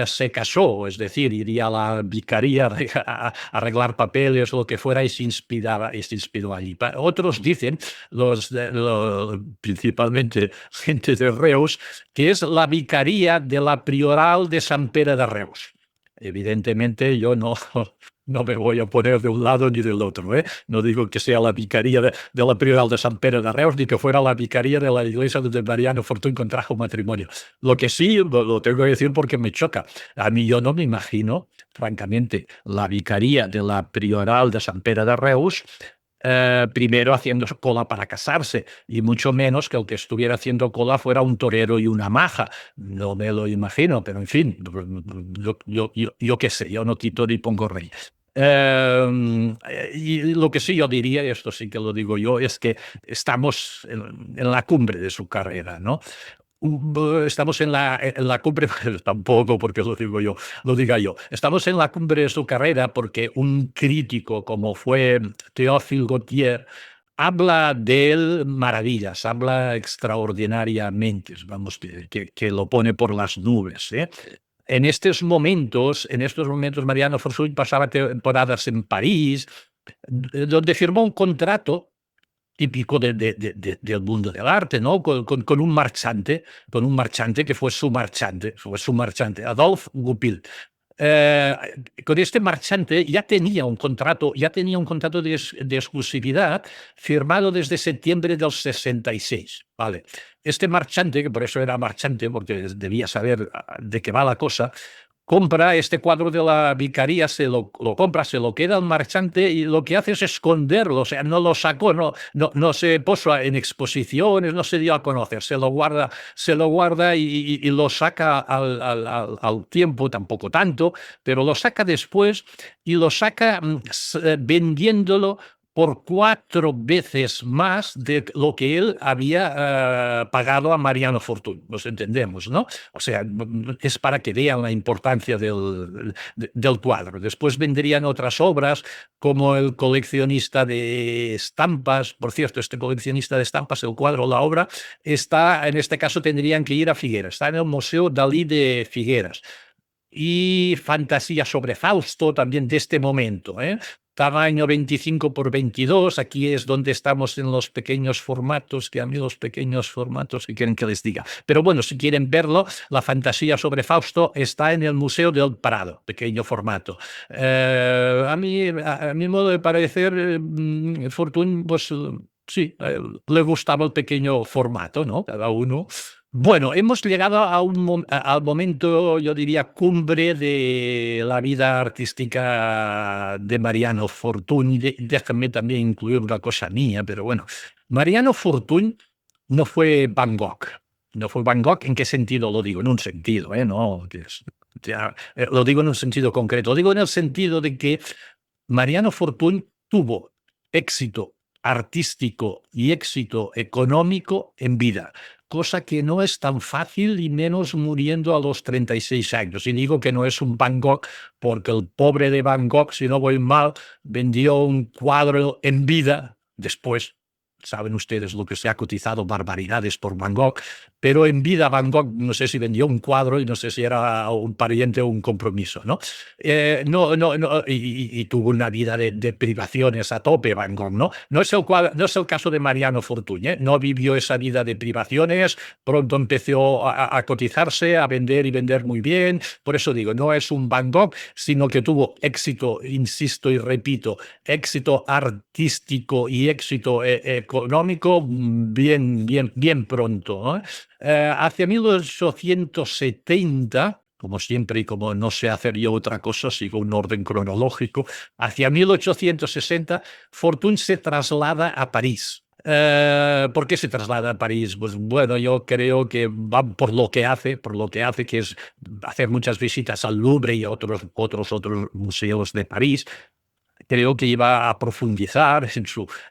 se casó, es decir, iría a la vicaría a arreglar papeles o lo que fuera y se inspiró allí. Otros dicen, principalmente gente de Reus, que es la vicaría de la Prioral de Sant Pere de Reus. Evidentemente yo no me voy a poner de un lado ni del otro. No digo que sea la vicaría de la Prioral de Sant Pere de Reus, ni que fuera la vicaría de la iglesia donde Mariano Fortuny contrajo matrimonio. Lo que sí, lo tengo que decir porque me choca. A mí yo no me imagino, francamente, la vicaría de la Prioral de Sant Pere de Reus primero haciendo cola para casarse, y mucho menos que el que estuviera haciendo cola fuera un torero y una maja. No me lo imagino, pero en fin, yo qué sé, yo no quito ni pongo rey. Y lo que sí yo diría, y esto sí que lo digo yo, es que estamos en la cumbre de su carrera, ¿no? Estamos en la cumbre, tampoco porque lo diga yo. Estamos en la cumbre de su carrera porque un crítico como fue Théophile Gautier habla de él maravillas, habla extraordinariamente, vamos, que lo pone por las nubes. En estos momentos, Mariano Fortuny pasaba temporadas en París, donde firmó un contrato típico del mundo del arte, ¿no? Con un marchante que fue su marchante, Adolphe Goupil. Eh, con este marchante ya tenía un contrato de exclusividad firmado desde septiembre del 66. Vale. Este marchante, que por eso era marchante, porque debía saber de qué va la cosa, compra este cuadro de la vicaría, lo compra, se lo queda al marchante y lo que hace es esconderlo, o sea, no lo sacó, no se puso en exposiciones, no se dio a conocer, se lo guarda y lo saca al tiempo, tampoco tanto, pero lo saca después y lo saca vendiéndolo por 4 veces más de lo que él había pagado a Mariano Fortuny. Nos entendemos, ¿no? O sea, es para que vean la importancia del cuadro. Después vendrían otras obras, como el coleccionista de estampas. Por cierto, este coleccionista de estampas, el cuadro, la obra, en este caso tendrían que ir a Figueras. Está en el Museo Dalí de Figueras. Y Fantasía sobre Fausto, también de este momento, tamaño 25 por 22. Aquí es donde estamos en los pequeños formatos, que a mí los pequeños formatos, ¿qué quieren que les diga? Pero bueno, si quieren verlo, la Fantasía sobre Fausto está en el Museo del Prado, pequeño formato. A mi modo de parecer, Fortuny, pues sí, le gustaba el pequeño formato, ¿no? Cada uno. Bueno, hemos llegado al momento, yo diría, cumbre de la vida artística de Mariano Fortuny. Déjame también incluir una cosa mía, pero bueno. Mariano Fortuny no fue Van Gogh. No fue Van Gogh, ¿en qué sentido lo digo? En un sentido, no, lo digo en un sentido concreto. Lo digo en el sentido de que Mariano Fortuny tuvo éxito artístico y éxito económico en vida, cosa que no es tan fácil, y menos muriendo a los 36 años. Y digo que no es un Van Gogh porque el pobre de Van Gogh, si no voy mal, vendió un cuadro en vida. Después saben ustedes lo que se ha cotizado, barbaridades, por Van Gogh, pero en vida Van Gogh no sé si vendió un cuadro y no sé si era un pariente o un compromiso, ¿no? Y tuvo una vida de privaciones a tope Van Gogh, ¿no? No es el caso de Mariano Fortuny, ¿eh? No vivió esa vida de privaciones, pronto empezó a cotizarse, a vender y vender muy bien. Por eso digo, no es un Van Gogh, sino que tuvo éxito, insisto y repito, éxito artístico y éxito económico bien pronto, ¿no? Hacia 1870, como siempre y como no sé hacer yo otra cosa, sigo un orden cronológico, hacia 1860 Fortuny se traslada a París. ¿Por qué se traslada a París? Pues bueno, yo creo que va por lo que hace, que es hacer muchas visitas al Louvre y a otros museos de París. Creo que iba a profundizar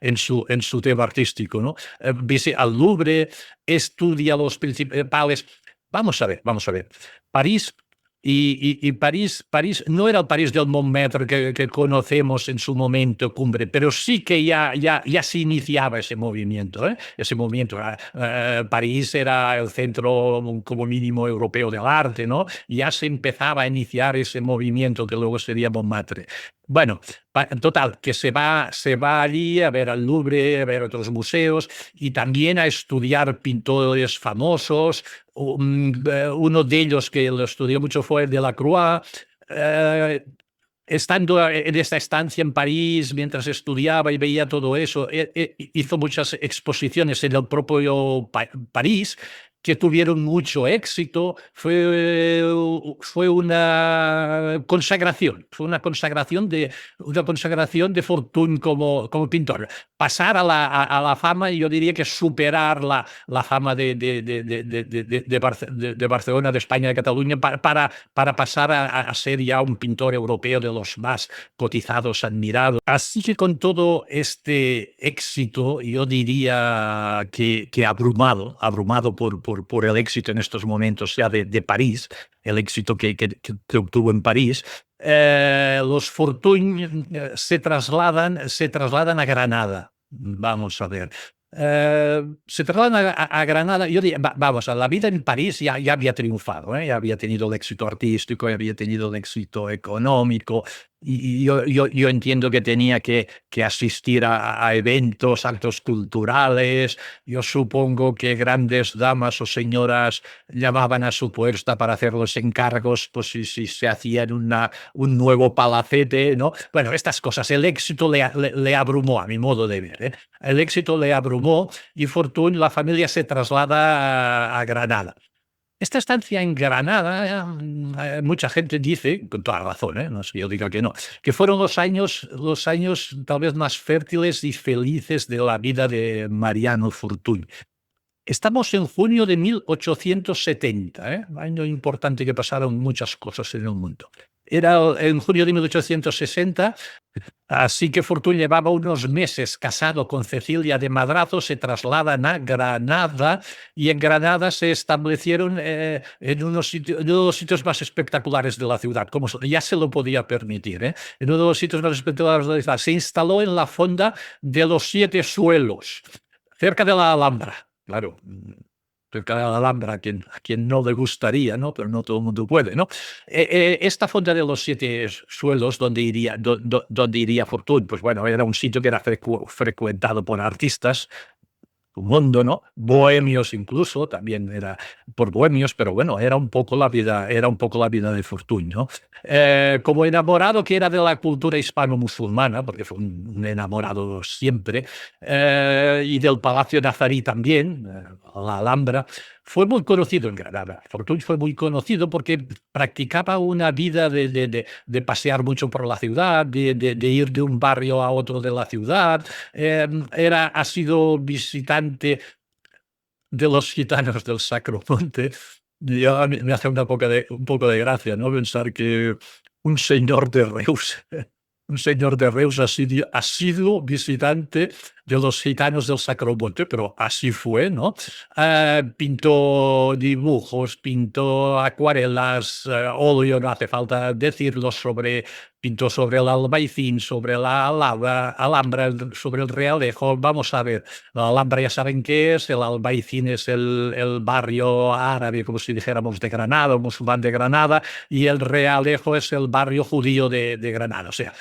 en su tema artístico, ¿no? Visita al Louvre, estudia los principales. Vamos a ver. París París no era el París del Montmartre que conocemos en su momento cumbre, pero sí que ya se iniciaba ese movimiento, ¿eh? Ese movimiento. París era el centro como mínimo europeo del arte, ¿no? Ya se empezaba a iniciar ese movimiento que luego sería Montmartre. Bueno, total, que se va allí a ver al Louvre, a ver otros museos y también a estudiar pintores famosos. Uno de ellos que lo estudió mucho fue Delacroix. Eh, Estando en esta estancia en París, mientras estudiaba y veía todo eso, hizo muchas exposiciones en el propio París que tuvieron mucho éxito. Fue una consagración de Fortuny como pintor. Pasar a la fama, y yo diría que superar la fama de Barcelona, de España, de Cataluña, para pasar a ser ya un pintor europeo de los más cotizados, admirados. Así que con todo este éxito, yo diría que abrumado por el éxito en estos momentos ya de París, el éxito que obtuvo en París, los Fortuny se trasladan a Granada. Vamos a ver. Se trasladan a Granada. Yo diría, vamos, la vida en París ya había triunfado, ¿eh? Ya había tenido el éxito artístico, ya había tenido el éxito económico. Y yo entiendo que tenía que asistir a eventos, actos culturales. Yo supongo que grandes damas o señoras llamaban a su puerta para hacer los encargos, pues si se hacían un nuevo palacete, ¿no? Bueno, estas cosas. El éxito le abrumó, a mi modo de ver, ¿eh? El éxito le abrumó y Fortuny, la familia se traslada a Granada. Esta estancia en Granada, mucha gente dice, con toda razón, no es que yo diga que no, que fueron los años tal vez más fértiles y felices de la vida de Mariano Fortuny. Estamos en junio de 1870, año importante que pasaron muchas cosas en el mundo. Era en junio de 1860, así que Fortuny llevaba unos meses casado con Cecilia de Madrazo, se trasladan a Granada y en Granada se establecieron en uno de los sitios más espectaculares de la ciudad, como ya se lo podía permitir, en uno de los sitios más espectaculares de la ciudad. Se instaló en la fonda de los Siete Suelos, cerca de la Alhambra, claro. Cerca de la Alhambra, a quien no le gustaría, ¿no? Pero no todo el mundo puede, ¿no? Esta fonda de los Siete Suelos, donde iría Fortuny, pues bueno, era un sitio que era frecuentado por artistas, un mundo, ¿no? Bohemios incluso, también era por bohemios, pero bueno, era un poco la vida de Fortuny, ¿no? Como enamorado que era de la cultura hispano-musulmana, porque fue un enamorado siempre, y del Palacio Nazarí también, la Alhambra, fue muy conocido en Granada. Fortuny fue muy conocido porque practicaba una vida de pasear mucho por la ciudad, de ir de un barrio a otro de la ciudad. Ha sido visitante de los gitanos del Sacro Monte. Ya me hace un poco de gracia, ¿no? Pensar que un señor de Reus, un señor de Reus ha sido visitante de los gitanos del Sacro Monte, pero así fue, ¿no? Pintó dibujos, pintó acuarelas, óleo, no hace falta decirlo, pintó sobre el Albaicín, sobre la Alhambra, sobre el Realejo. Vamos a ver, la Alhambra ya saben qué es, el Albaicín es el barrio árabe, como si dijéramos, de Granada, musulmán de Granada, y el Realejo es el barrio judío de Granada. O sea,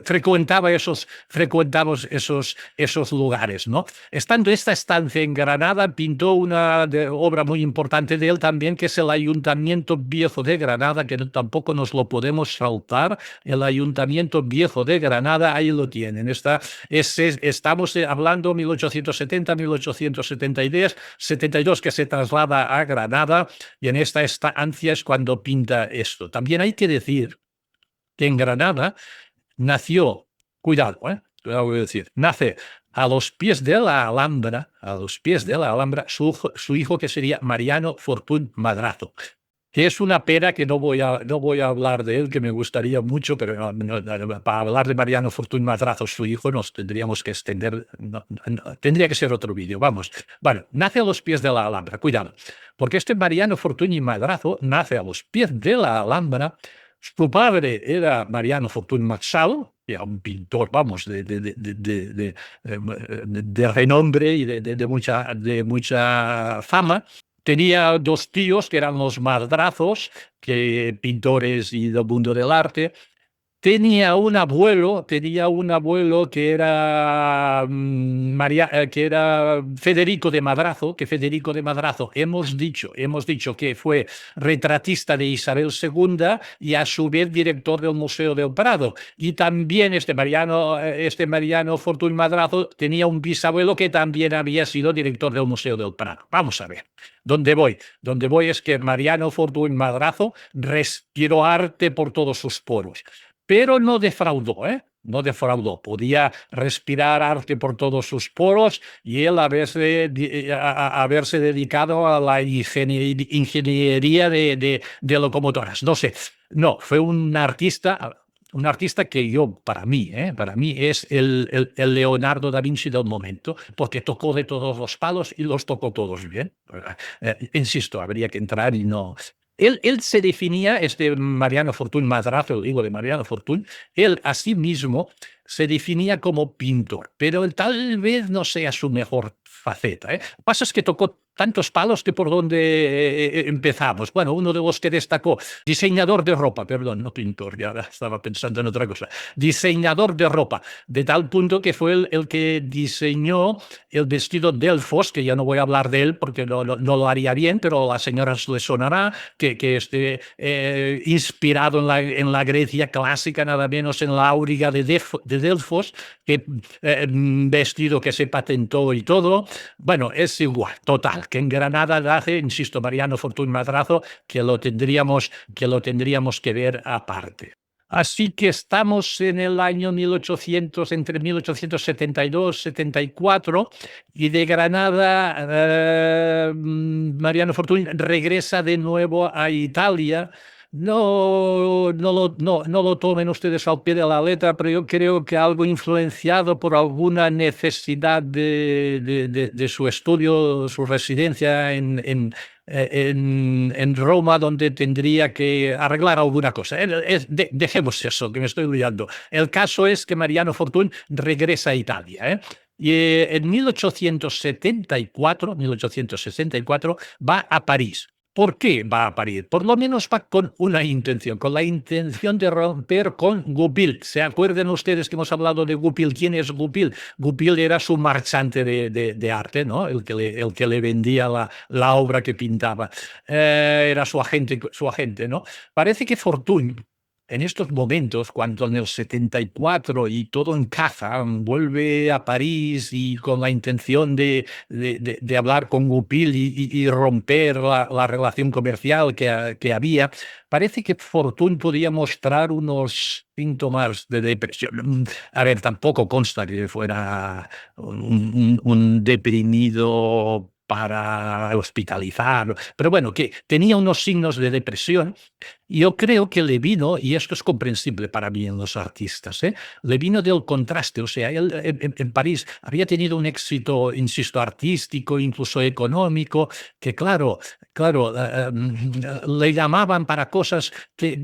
frecuentamos esos lugares, ¿no? Estando esta estancia en Granada, pintó una obra muy importante de él también, que es el Ayuntamiento Viejo de Granada, que tampoco nos lo podemos saltar. El Ayuntamiento Viejo de Granada, ahí lo tienen. Estamos hablando 1870, 1872, que se traslada a Granada, y en esta estancia es cuando pinta esto. También hay que decir que en Granada nació, cuidado, voy a decir, nace a los pies de la Alhambra, su hijo, que sería Mariano Fortuny Madrazo, que es una pena que no voy a hablar de él, que me gustaría mucho, pero para hablar de Mariano Fortuny Madrazo, su hijo, nos tendríamos que extender, tendría que ser otro vídeo, vamos. Bueno, nace a los pies de la Alhambra, cuidado, porque este Mariano Fortuny Madrazo nace a los pies de la Alhambra. Su padre era Mariano Fortuny Marsal, que era un pintor, vamos, de renombre y de mucha fama. Tenía dos tíos que eran los Madrazos, pintores y del mundo del arte. Tenía un abuelo que era, que era Federico de Madrazo, hemos dicho que fue retratista de Isabel II y a su vez director del Museo del Prado. Y también este Mariano Fortuny Madrazo tenía un bisabuelo que también había sido director del Museo del Prado. Vamos a ver. ¿Dónde voy? Es que Mariano Fortuny Madrazo respiró arte por todos sus poros. Pero no defraudó, no defraudó. Podía respirar arte por todos sus poros y él haberse dedicado a la ingeniería de locomotoras. No sé, no, fue un artista que para mí es el Leonardo da Vinci del momento, porque tocó de todos los palos y los tocó todos bien. Insisto, habría que entrar y no... Él se definía, Mariano Fortuny Madrazo, digo de Mariano Fortuny, él a sí mismo se definía como pintor, pero él tal vez no sea su mejor faceta. Lo que pasa es que tocó tantos palos que por donde empezamos. Bueno, uno de los que destacó, diseñador de ropa, perdón, no pintor, ya estaba pensando en otra cosa, diseñador de ropa, de tal punto que fue el que diseñó el vestido Delfos, que ya no voy a hablar de él porque no lo haría bien, pero a las señoras les sonará, que inspirado en la Grecia clásica, nada menos en la Áuriga de Delfos, que vestido que se patentó y todo. Bueno, es igual, total, que en Granada nace, insisto, Mariano Fortuny Madrazo, que lo tendríamos que ver aparte. Así que estamos en el año entre 1872 y 74, y de Granada Mariano Fortuny regresa de nuevo a Italia. No lo tomen ustedes al pie de la letra, pero yo creo que algo influenciado por alguna necesidad de su estudio, su residencia en Roma, donde tendría que arreglar alguna cosa. Dejemos eso, que me estoy liando. El caso es que Mariano Fortuny regresa a Italia, y en 1864 va a París. ¿Por qué va a París? Por lo menos va con la intención de romper con Goupil. ¿Se acuerdan ustedes que hemos hablado de Goupil? ¿Quién es Goupil? Goupil era su marchante de arte, ¿no? El que le vendía la obra que pintaba. Era su agente, ¿no? Parece que Fortuny, en estos momentos, cuando en el 74 y todo encaja, vuelve a París y con la intención de hablar con Goupil y romper la relación comercial que había, parece que Fortuny podía mostrar unos síntomas de depresión. A ver, tampoco consta que fuera un deprimido para hospitalizar, pero bueno, que tenía unos signos de depresión. Yo creo que le vino, y esto es comprensible para mí en los artistas, le vino del contraste. O sea, él en París había tenido un éxito, insisto, artístico, incluso económico, que claro, le llamaban para cosas que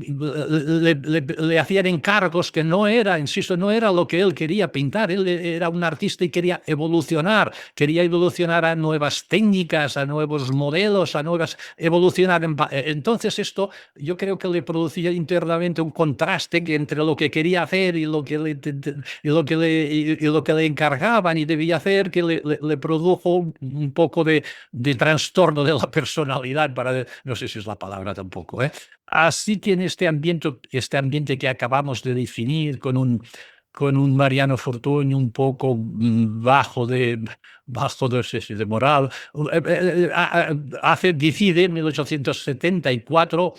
le hacían encargos que no era, insisto, no era lo que él quería pintar. Él era un artista y quería evolucionar a nuevas técnicas, a nuevos modelos, a nuevas, evolucionar. Entonces esto yo creo que le producía internamente un contraste entre lo que quería hacer y lo que le encargaban y debía hacer, que le produjo un poco de trastorno de la personalidad, no sé si es la palabra tampoco. Así tiene este ambiente que acabamos de definir, con un Mariano Fortuny un poco bajo de, sí, sí, de moral. Decide en 1874,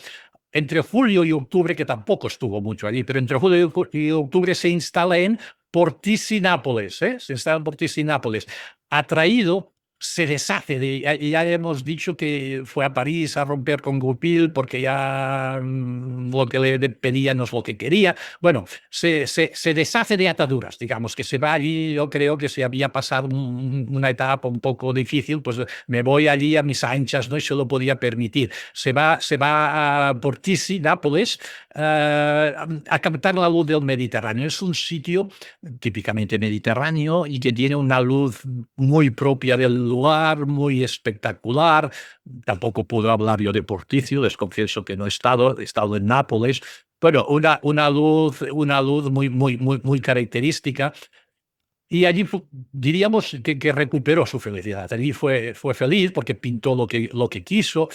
entre julio y octubre, que tampoco estuvo mucho allí, pero entre julio y octubre se instala en Porticinápolis, se instala en Porticinápolis, atraído. Se deshace ya hemos dicho que fue a París a romper con Goupil porque ya lo que le pedía no es lo que quería. Bueno, se deshace de ataduras, digamos, que se va allí. Yo creo que se había pasado una etapa un poco difícil, pues me voy allí a mis anchas, ¿no? Y se lo podía permitir. Se va a Portici, Nápoles, a captar la luz del Mediterráneo. Es un sitio típicamente mediterráneo y que tiene una luz muy propia del lugar, muy espectacular. Tampoco puedo hablar yo de Porticio, les confieso que no he estado en Nápoles, pero una luz muy característica. Y allí diríamos que recuperó su felicidad. Allí fue feliz porque pintó lo que quiso.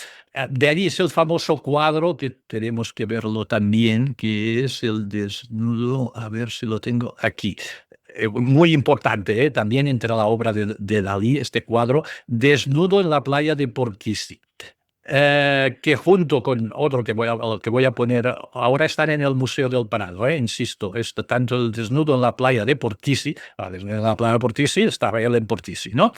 De allí es el famoso cuadro, que tenemos que verlo también, que es el desnudo. A ver si lo tengo aquí. Muy importante, también entre la obra de Dalí, este cuadro, Desnudo en la playa de Portici. Que junto con otro que voy a poner ahora, están en el Museo del Prado, insisto, tanto el Desnudo en la playa de Portici, en la playa de Portici estaba él en Portici, ¿no?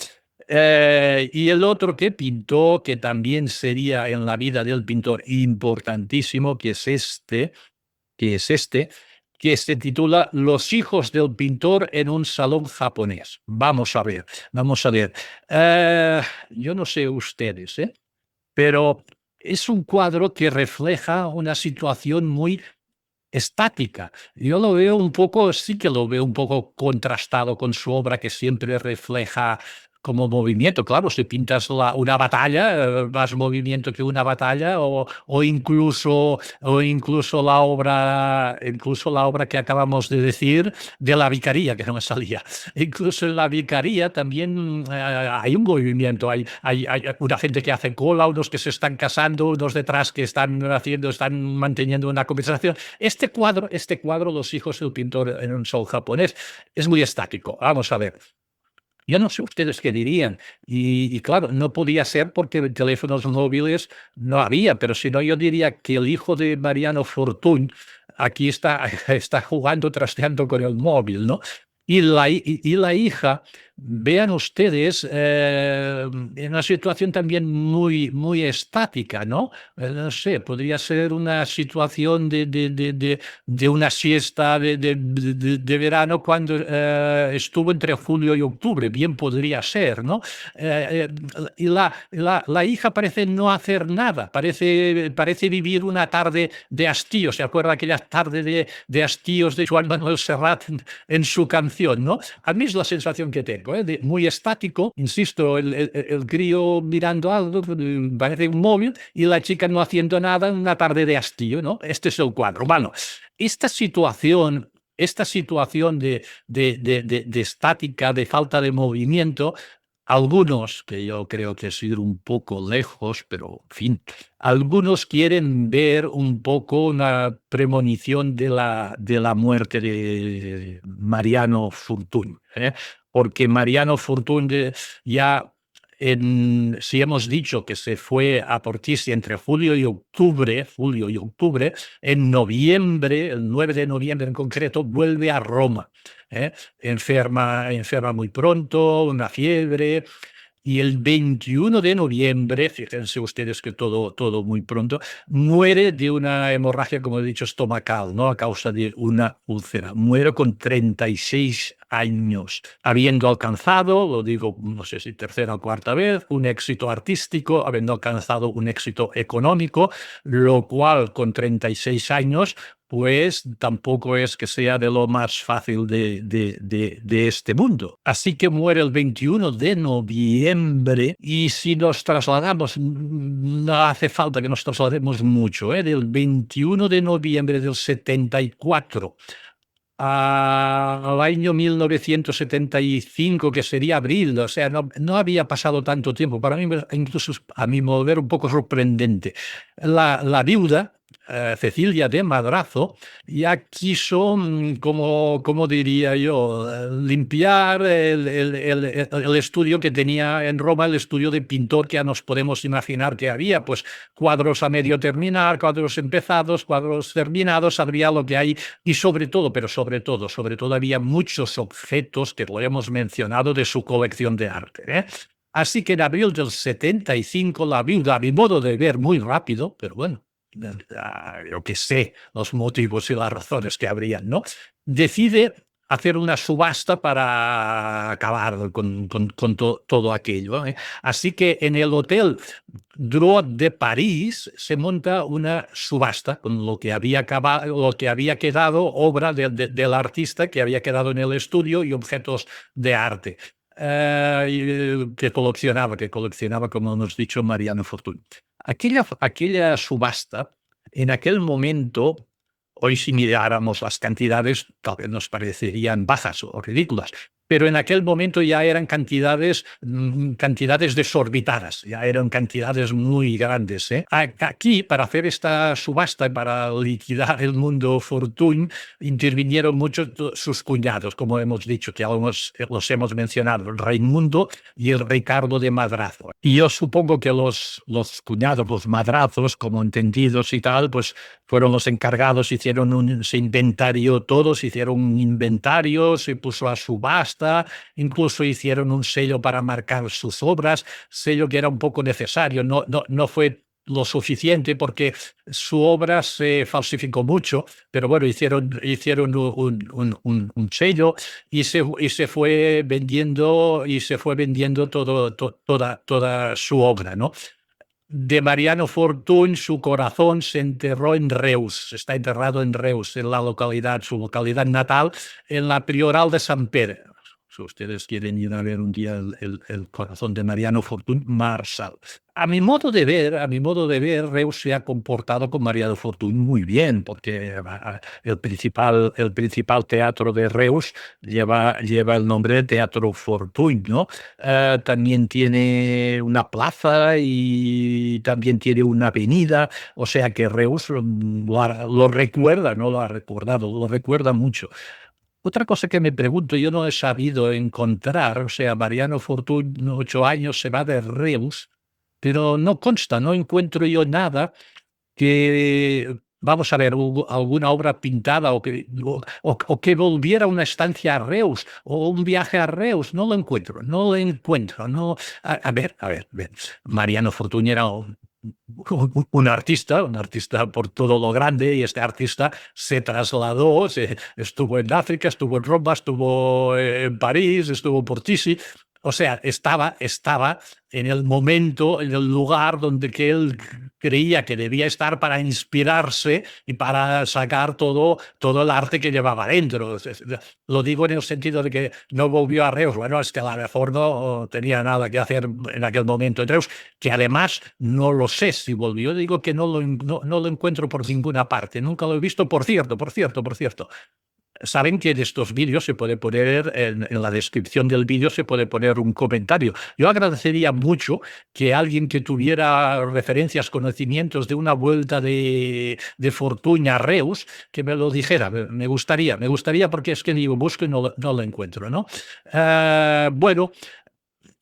Y el otro que pintó, que también sería en la vida del pintor importantísimo, que se titula Los hijos del pintor en un salón japonés. Vamos a ver, vamos a ver. Yo no sé ustedes, pero es un cuadro que refleja una situación muy estática. Yo lo veo un poco, sí que lo veo un poco contrastado con su obra, que siempre refleja como movimiento. Claro, si pintas una batalla, más movimiento que una batalla, incluso la obra que acabamos de decir, de la Vicaría, que no me salía. Incluso en la Vicaría también hay un movimiento, hay una gente que hace cola, unos que se están casando, unos detrás que están manteniendo una conversación. Este cuadro, Los hijos del pintor en un sol japonés, es muy estático. Vamos a ver. Yo no sé ustedes qué dirían. Y claro, no podía ser porque teléfonos móviles no había, pero si no, yo diría que el hijo de Mariano Fortuny aquí está jugando, trasteando con el móvil, ¿no? Y la hija, vean ustedes, en una situación también muy estática, ¿no? No sé, podría ser una situación de una siesta de verano cuando estuvo entre julio y octubre, bien podría ser, ¿no? Y la hija parece no hacer nada, parece vivir una tarde de hastío. ¿Se acuerda aquella tarde de hastíos de Joan Manuel Serrat en su canción, ¿no? A mí es la sensación que tengo, muy estático, insisto, el crío mirando algo, parece un móvil, y la chica no haciendo nada en una tarde de hastío, ¿no? Este es el cuadro. Bueno, esta situación de estática, de falta de movimiento, algunos, que yo creo que es ir un poco lejos, pero en fin, algunos quieren ver un poco una premonición de la muerte de Mariano Fortuny, porque Mariano Fortuny ya, si hemos dicho que se fue a Portici entre julio y octubre, en noviembre, el 9 de noviembre en concreto, vuelve a Roma. Enferma muy pronto, una fiebre, y el 21 de noviembre, fíjense ustedes que todo muy pronto, muere de una hemorragia, como he dicho, estomacal, ¿no? A causa de una úlcera. Muere con 36 años, habiendo alcanzado, lo digo, no sé si tercera o cuarta vez, un éxito artístico, habiendo alcanzado un éxito económico, lo cual con 36 años pues tampoco es que sea de lo más fácil de este mundo. Así que muere el 21 de noviembre y si nos trasladamos, no hace falta que nos traslademos mucho, del 21 de noviembre del 74 al año 1975, que sería abril, o sea, no había pasado tanto tiempo. Para mí, incluso a mi modo un poco sorprendente. La viuda, Cecilia de Madrazo, ya quiso, como diría yo, limpiar el estudio que tenía en Roma, el estudio de pintor que ya nos podemos imaginar que había, pues cuadros a medio terminar, cuadros empezados, cuadros terminados, habría lo que hay y sobre todo había muchos objetos que lo hemos mencionado de su colección de arte, ¿eh? Así que en abril del 75 la viuda, a mi modo de ver muy rápido, pero bueno, yo que sé los motivos y las razones que habrían, ¿no? Decide hacer una subasta para acabar con todo aquello, ¿eh? Así que en el Hotel Drouot de París se monta una subasta con lo que había lo que había quedado, obra del artista que había quedado en el estudio y objetos de arte. Que coleccionaba, como hemos dicho, Mariano Fortuny. Aquella subasta, en aquel momento, hoy si miráramos las cantidades, tal vez nos parecerían bajas o ridículas, pero en aquel momento ya eran cantidades desorbitadas, ya eran cantidades muy grandes, ¿eh? Aquí, para hacer esta subasta y para liquidar el mundo Fortuny, intervinieron muchos sus cuñados, como hemos dicho, que ya los hemos mencionado, el Raimundo y el Ricardo de Madrazo. Y yo supongo que los cuñados, los Madrazos, como entendidos y tal, pues fueron los encargados, se inventarió todo, se hicieron un inventario, se puso a subasta, incluso hicieron un sello para marcar sus obras, sello que era un poco necesario, no fue lo suficiente porque su obra se falsificó mucho, pero bueno, hicieron un sello y se fue vendiendo toda su obra, ¿no? De Mariano Fortuny, su corazón se enterró en Reus, está enterrado en Reus, en su localidad natal, en la Prioral de Sant Pere. Si ustedes quieren ir a ver un día el corazón de Mariano Fortuny, Marsal. A mi modo de ver, Reus se ha comportado con Mariano Fortuny muy bien, porque el principal teatro de Reus lleva el nombre de Teatro Fortuny, ¿no? También tiene una plaza y también tiene una avenida, o sea que Reus lo recuerda, no lo ha recordado, lo recuerda mucho. Otra cosa que me pregunto, yo no he sabido encontrar, o sea, Mariano Fortuny, 8 años, se va de Reus, pero no consta, no encuentro yo nada que, vamos a ver, alguna obra pintada o que volviera una estancia a Reus o un viaje a Reus, no lo encuentro, no. A ver, Mariano Fortuny era un artista por todo lo grande y este artista se trasladó, estuvo en África, estuvo en Roma, estuvo en París, estuvo por Tisi, o sea, estaba en el momento, en el lugar donde que él creía que debía estar para inspirarse y para sacar todo el arte que llevaba dentro. Lo digo en el sentido de que no volvió a Reus. Bueno, es que a lo mejor no tenía nada que hacer en aquel momento en Reus, que además no lo sé si volvió. Digo que no lo encuentro por ninguna parte. Nunca lo he visto. Por cierto. Saben que en estos vídeos se puede poner, en la descripción del vídeo se puede poner un comentario. Yo agradecería mucho que alguien que tuviera referencias, conocimientos de una vuelta de Fortuny a Reus, que me lo dijera. Me gustaría porque es que digo, busco y no lo encuentro, ¿no? Bueno,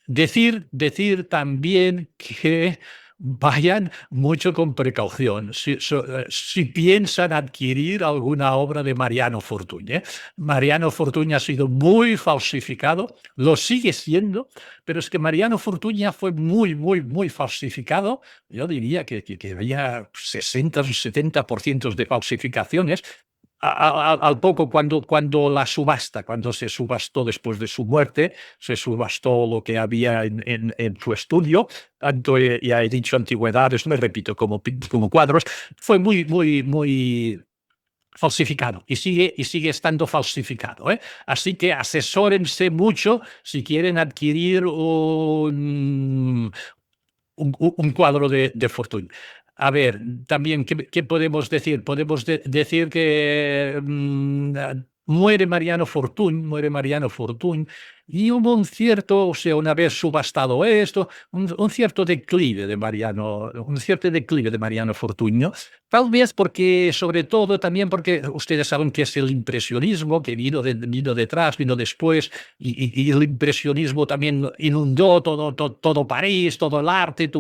decir también que vayan mucho con precaución si piensan adquirir alguna obra de Mariano Fortuny, ¿eh? Mariano Fortuny ha sido muy falsificado, lo sigue siendo, pero es que Mariano Fortuny ya fue muy, muy, muy falsificado. Yo diría que había 60 o 70% de falsificaciones. Al poco, cuando la subasta, cuando se subastó después de su muerte, se subastó lo que había en su estudio, tanto ya he dicho antigüedades, me repito, como cuadros, fue muy, muy, muy falsificado y sigue estando falsificado, ¿eh? Así que asesórense mucho si quieren adquirir un cuadro de Fortuny. A ver, también, ¿qué podemos decir? Podemos decir que muere Mariano Fortuny, y hubo un cierto, o sea, una vez subastado esto, un cierto declive de Mariano Fortuny, ¿no? Tal vez porque, sobre todo, también porque ustedes saben que es el impresionismo que vino detrás, vino después, y el impresionismo también inundó todo París, todo el arte,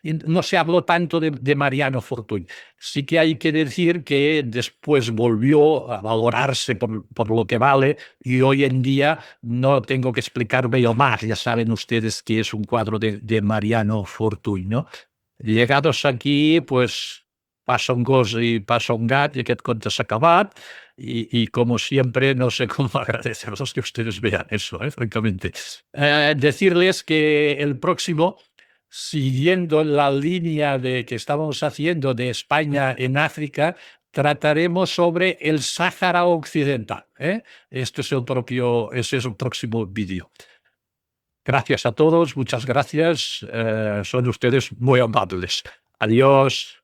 y no se habló tanto de Mariano Fortuny. Sí que hay que decir que después volvió a valorarse por lo que vale, y hoy en día no tengo que explicarme yo más, ya saben ustedes que es un cuadro de Mariano Fortuny, ¿no? Llegados aquí, pues passa un gos i passa un gat y aquest conte s'ha acabat, y como siempre, no sé cómo agradeceros que ustedes vean eso, francamente. Decirles que el próximo, siguiendo la línea que estábamos haciendo de España en África, trataremos sobre el Sáhara Occidental, ¿eh? Ese es el próximo vídeo. Gracias a todos, muchas gracias, son ustedes muy amables. Adiós.